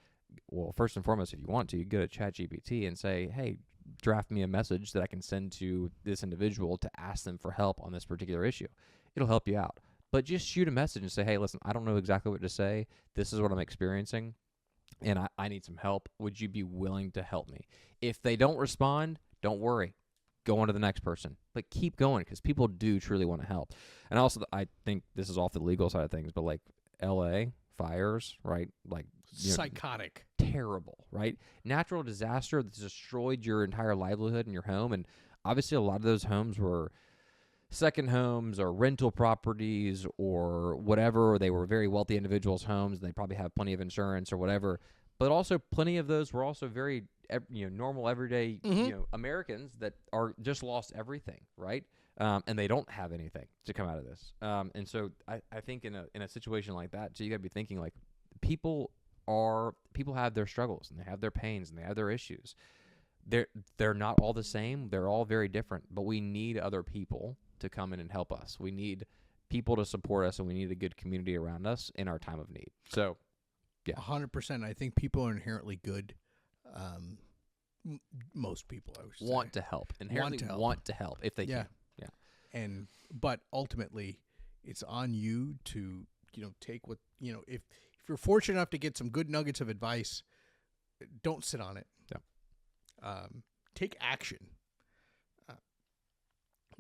well, first and foremost, if you want to, you go to ChatGPT and say, hey, draft me a message that I can send to this individual to ask them for help on this particular issue. It'll help you out. But just shoot a message and say, hey, listen, I don't know exactly what to say. This is what I'm experiencing, and I need some help. Would you be willing to help me? If they don't respond, don't worry. Go on to the next person. But keep going because people do truly want to help. And also, I think this is off the legal side of things, but like L.A., fires, right? Like psychotic. Terrible, right? Natural disaster that's destroyed your entire livelihood and your home. And obviously a lot of those homes were second homes or rental properties or whatever. They were very wealthy individuals' homes, and they probably have plenty of insurance or whatever. But also plenty of those were also very normal, everyday Americans that are just lost everything, right? And they don't have anything to come out of this. And so I think in a situation like that, so you got to be thinking like people have their struggles and they have their pains and they have their issues. They're not all the same. They're all very different, but we need other people to come in and help us. We need people to support us, and we need a good community around us in our time of need. So, yeah. 100%. I think people are inherently good. Most people, I would say. Want to help. Inherently want to help if they can. Yeah. But ultimately, it's on you to, take what, if you're fortunate enough to get some good nuggets of advice, don't sit on it. Yeah. Take action.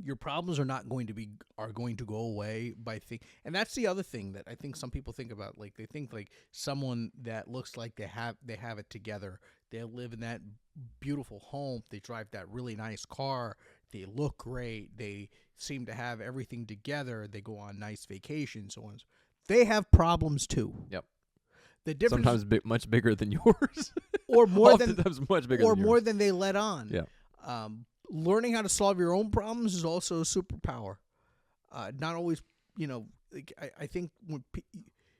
Your problems are going to go away by and that's the other thing that I think some people think about. Like they think like someone that looks like they have it together. They live in that beautiful home. They drive that really nice car. They look great. They seem to have everything together. They go on nice vacations. So on. They have problems too. Yep. The difference sometimes much bigger than yours, or more than much bigger, or than more yours. than they let on. Yeah. Learning how to solve your own problems is also a superpower. Not always, I think when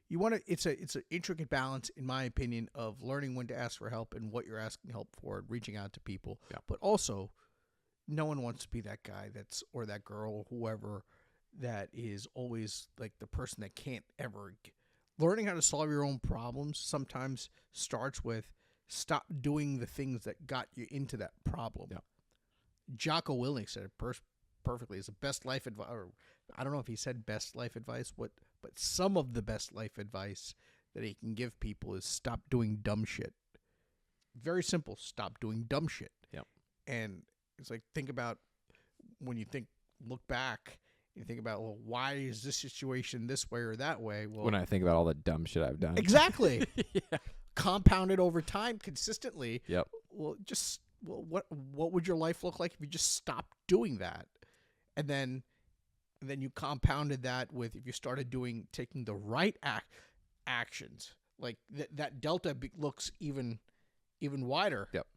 you want to, it's an intricate balance, in my opinion, of learning when to ask for help and what you're asking help for, reaching out to people. Yeah. But also, no one wants to be that guy or that girl, whoever, that is always like the person that can't ever. Learning how to solve your own problems sometimes starts with stop doing the things that got you into that problem. Yeah. Jocko Willink said it perfectly. It's the best life advice. I don't know if he said best life advice, but some of the best life advice that he can give people is stop doing dumb shit. Very simple. Stop doing dumb shit. Yep. And it's like, think about when you look back, you think about, well, why is this situation this way or that way? Well, when I think about all the dumb shit I've done. Exactly. Yeah. Compounded over time consistently. Yep. Well, what would your life look like if you just stopped doing that? And then you compounded that with if you started taking the right actions, like that delta looks even wider. Yep.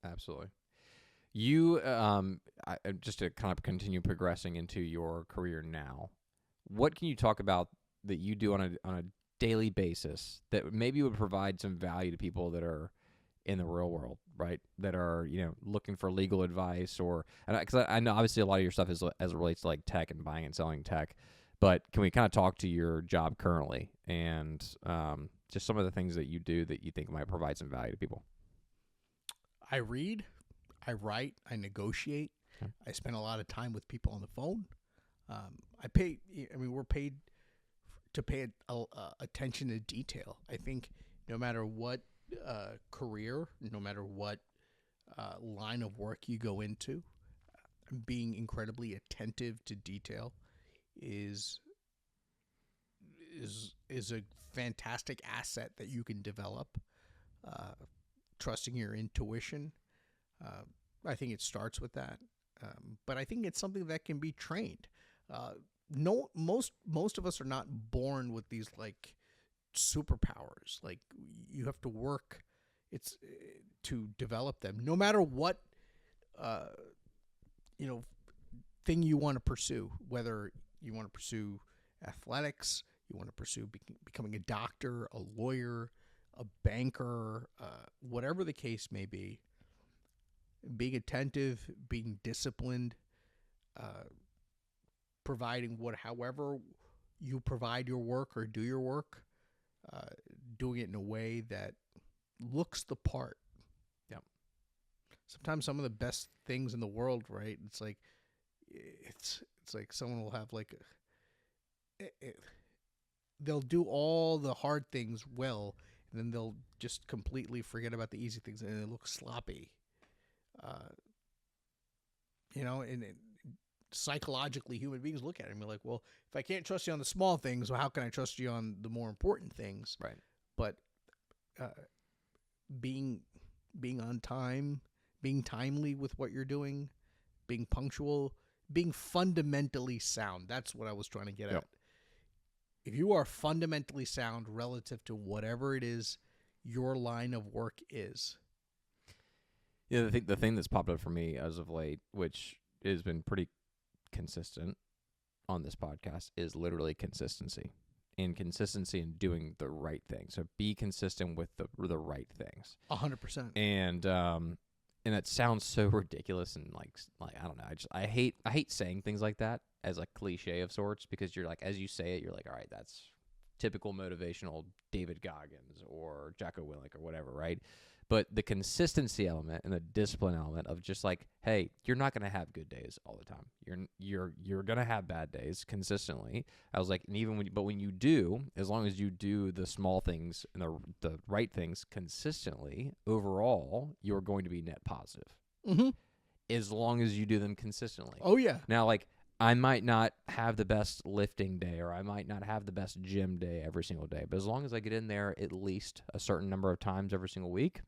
Absolutely. You just to kind of continue progressing into your career now, what can you talk about that you do on a daily basis that maybe would provide some value to people that are in the real world, right? That are, looking for legal advice because I know obviously a lot of your stuff is as it relates to like tech and buying and selling tech, but can we kind of talk to your job currently and just some of the things that you do that you think might provide some value to people? I read, I write, I negotiate. Okay. I spend a lot of time with people on the phone. We're paid to pay attention to detail. I think no matter what career, no matter what line of work you go into, being incredibly attentive to detail is is a fantastic asset that you can develop. Trusting your intuition. I think it starts with that. But I think it's something that can be trained. No, most of us are not born with these like superpowers. Like you have to work to develop them. No matter what thing you want to pursue, whether you want to pursue athletics, you want to pursue becoming a doctor, a lawyer, a banker, whatever the case may be. Being attentive, being disciplined, providing however you provide your work or do your work, doing it in a way that looks the part. Yep. Sometimes some of the best things in the world, right? It's like someone will have like they'll do all the hard things well, and then they'll just completely forget about the easy things, and it looks sloppy. And psychologically, human beings look at it and be like, well, if I can't trust you on the small things, well, how can I trust you on the more important things? Right. But being on time, being timely with what you're doing, being punctual, being fundamentally sound. That's what I was trying to get at. If you are fundamentally sound relative to whatever it is your line of work is. Yeah, the thing that's popped up for me as of late, which has been pretty consistent on this podcast, is literally consistency. And consistency in doing the right thing. So be consistent with the right things. 100%. And that sounds so ridiculous and like I don't know. I hate saying things like that as a cliche of sorts, because you're like, as you say it, you're like, all right, that's typical motivational David Goggins or Jocko Willink or whatever, right? But the consistency element and the discipline element of just like, hey, you're not going to have good days all the time. You're going to have bad days consistently. I was like, and when you do, as long as you do the small things and the right things consistently, overall, you're going to be net positive. Mm-hmm. As long as you do them consistently. Oh yeah. Now, like, I might not have the best lifting day, or I might not have the best gym day every single day, but as long as I get in there at least a certain number of times every single week,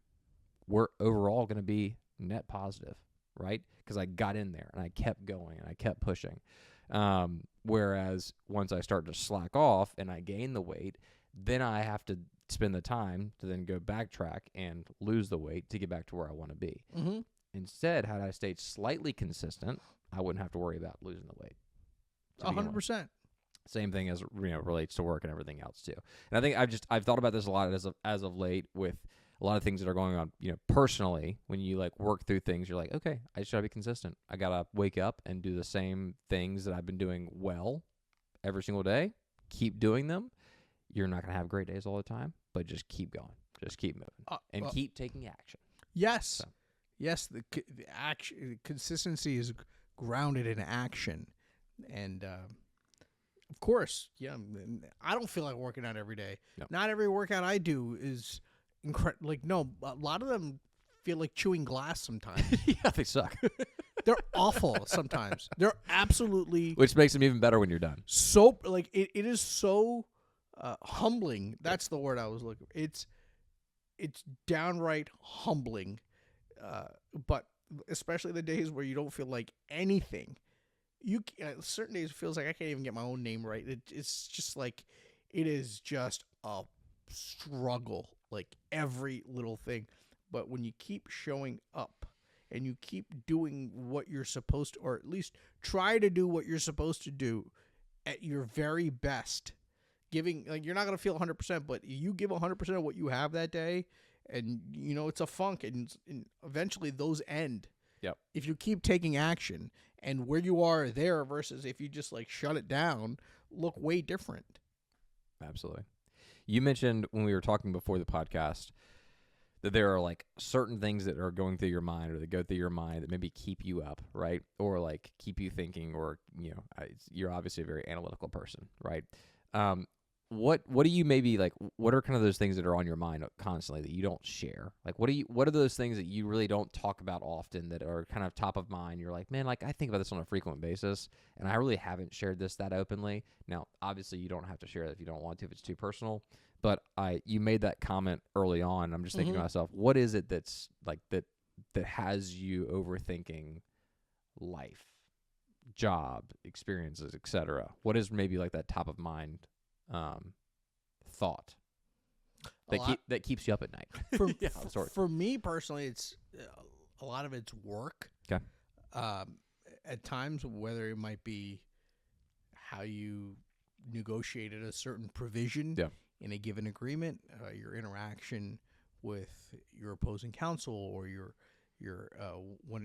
we're overall going to be net positive, right? Because I got in there and I kept going and I kept pushing. Whereas once I start to slack off and I gain the weight, then I have to spend the time to then go backtrack and lose the weight to get back to where I want to be. Mm-hmm. Instead, had I stayed slightly consistent, I wouldn't have to worry about losing the weight. 100%. Same thing as relates to work and everything else too. And I think I've thought about this a lot as of late with a lot of things that are going on, personally. When you like work through things, you're like, okay, I just gotta be consistent. I gotta wake up and do the same things that I've been doing well every single day. Keep doing them. You're not gonna have great days all the time, but just keep going. Just keep moving and keep taking action. Yes. So. Yes. The action consistency is grounded in action, and of course, yeah. I don't feel like working out every day. No. Not every workout I do is incredible. Like, no, a lot of them feel like chewing glass sometimes. Yeah, they suck. They're awful sometimes. They're absolutely, which makes them even better when you're done. So like it is so humbling. That's the word I was looking for. It's downright humbling. But especially the days where you don't feel like anything. Certain days it feels like I can't even get my own name right. It's just like, it is just a struggle, like every little thing. But when you keep showing up and you keep doing what you're supposed to, or at least try to do what you're supposed to do at your very best, giving, like, you're not going to feel 100%, but you give 100% of what you have that day, and it's a funk, and eventually those end. Yep. If you keep taking action, and where you are there versus if you just like shut it down, look way different. Absolutely. You mentioned when we were talking before the podcast that there are like certain things that are going through your mind, or that go through your mind, that maybe keep you up, right? Or like keep you thinking, or you're obviously a very analytical person, right? what do you maybe like? What are kind of those things that are on your mind constantly that you don't share? Like, what are those things that you really don't talk about often that are kind of top of mind? You're like, man, like I think about this on a frequent basis, and I really haven't shared this that openly. Now, obviously, you don't have to share it if you don't want to, if it's too personal. But you made that comment early on. And I'm just thinking to myself, what is it that's like that has you overthinking life, job, experiences, etc.? What is maybe like that top of mind thought that keeps you up at night? For me personally, it's a lot of it's work. Okay. At times, whether it might be how you negotiated a certain provision in a given agreement, your interaction with your opposing counsel or your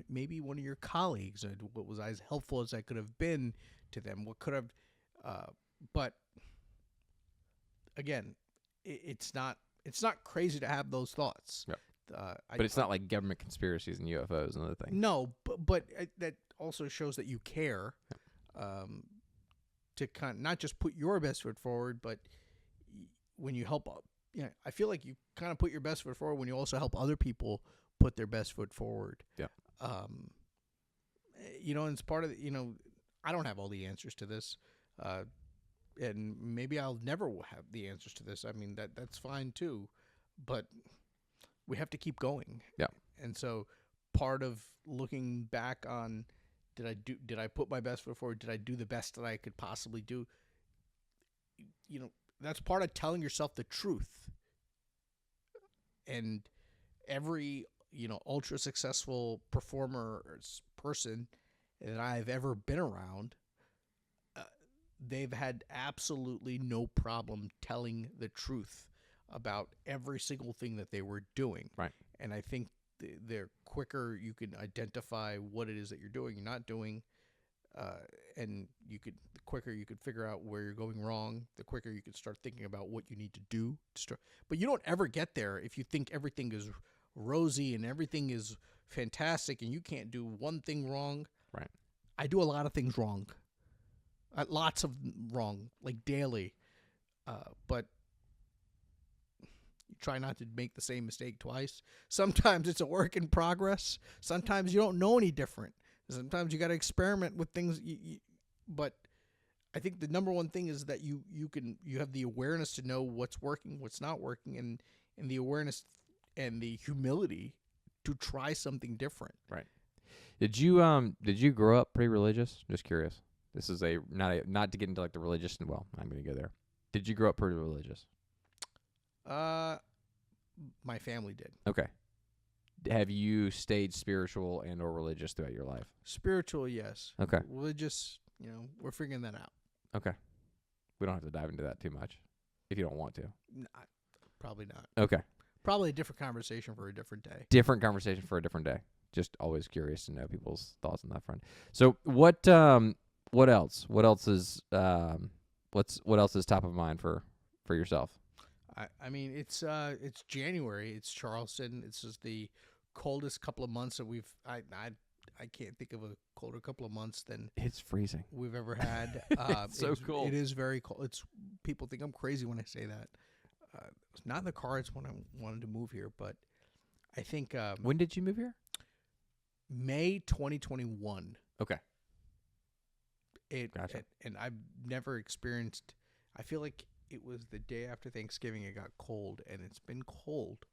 maybe one of your colleagues, and what was as helpful as I could have been to them. What could have, but again, it's not crazy to have those thoughts. Yep. But it's not like government conspiracies and UFOs and other things. No, but that also shows that you care. To kind of not just put your best foot forward, but when you help, I feel like you kind of put your best foot forward when you also help other people put their best foot forward. Yeah. And it's part of I don't have all the answers to this, and maybe I'll never have the answers to this. I mean that's fine too, but we have to keep going. Yeah. And so part of looking back on, did I put my best foot forward? Did I do the best that I could possibly do? That's part of telling yourself the truth. And every, ultra successful performer or person that I've ever been around, they've had absolutely no problem telling the truth about every single thing that they were doing. Right. And I think the quicker you can identify what it is that you're doing, you're not doing, and the quicker you could figure out where you're going wrong, the quicker you could start thinking about what you need to do. But you don't ever get there if you think everything is rosy and everything is fantastic and you can't do one thing wrong. Right. I do a lot of things wrong. Lots of wrong, like daily. But you try not to make the same mistake twice. Sometimes it's a work in progress. Sometimes you don't know any different. Sometimes you got to experiment with things. But I think the number one thing is that you have the awareness to know what's working, what's not working, and the awareness and the humility to try something different. Right. Did you grow up pretty religious? Just curious. This is not to get into like the religious. Well, I'm going to go there. Did you grow up pretty religious? My family did. Okay. Have you stayed spiritual and or religious throughout your life? Spiritual, yes. Okay. Religious, we're figuring that out. Okay. We don't have to dive into that too much if you don't want to. Probably not. Okay. Probably a different conversation for a different day. Different conversation for a different day. Just always curious to know people's thoughts on that front. So what else? What else is top of mind for yourself? I mean, it's January. It's Charleston. It's just the coldest couple of months that I can't think of a colder couple of months than it's freezing we've ever had. It's so cold. It is very cold. People think I'm crazy when I say that. It's not in the cards when I wanted to move here, but I think when did you move here? May 2021. Okay. Gotcha. And I've never experienced. I feel like it was the day after Thanksgiving it got cold, and it's been cold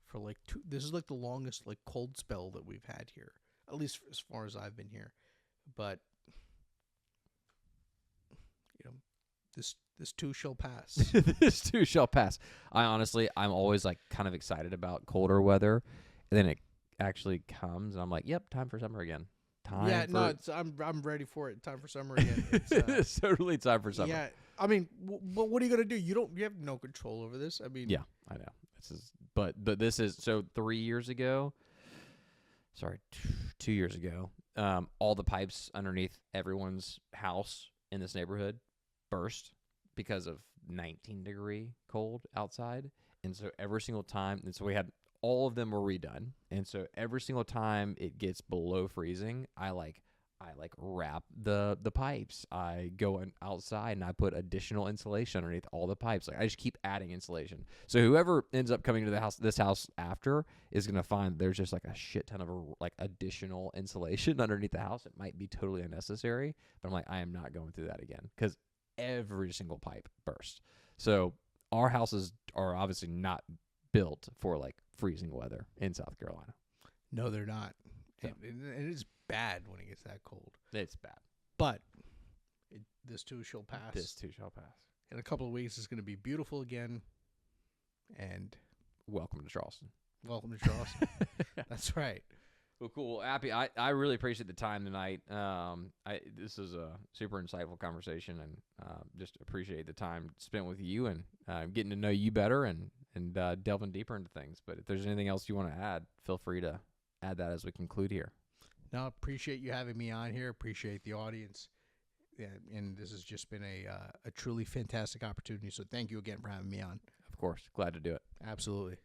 for like this is like the longest like cold spell that we've had here, at least as far as I've been here. But this too shall pass. This too shall pass. I'm always like kind of excited about colder weather, and then it actually comes, and I'm like, yep, time for summer again. I'm ready for it. Time for summer again. It's totally time for summer. Yeah, I mean, but what are you gonna do? You have no control over this. I mean, yeah, I know. But this is so 3 years ago. Sorry, 2 years ago. All the pipes underneath everyone's house in this neighborhood burst because of 19-degree cold outside, and so every single time, we had. All of them were redone. And so every single time it gets below freezing, I I like wrap the pipes. I go outside and I put additional insulation underneath all the pipes. Like I just keep adding insulation. So whoever ends up coming to this house after is gonna find there's just like a shit ton of like additional insulation underneath the house. It might be totally unnecessary, but I'm like, I am not going through that again because every single pipe burst. So our houses are obviously not built for like freezing weather in South Carolina. No, they're not. So. It is bad when it gets that cold. It's bad. But this too shall pass. This too shall pass. In a couple of weeks, it's going to be beautiful again. And welcome to Charleston. Welcome to Charleston. That's right. Well, cool. Appy, I really appreciate the time tonight. This is a super insightful conversation, and just appreciate the time spent with you and getting to know you better and delving deeper into things. But if there's anything else you want to add, feel free to add that as we conclude here. No, appreciate you having me on here. Appreciate the audience. Yeah, and this has just been a truly fantastic opportunity. So thank you again for having me on. Of course. Glad to do it. Absolutely.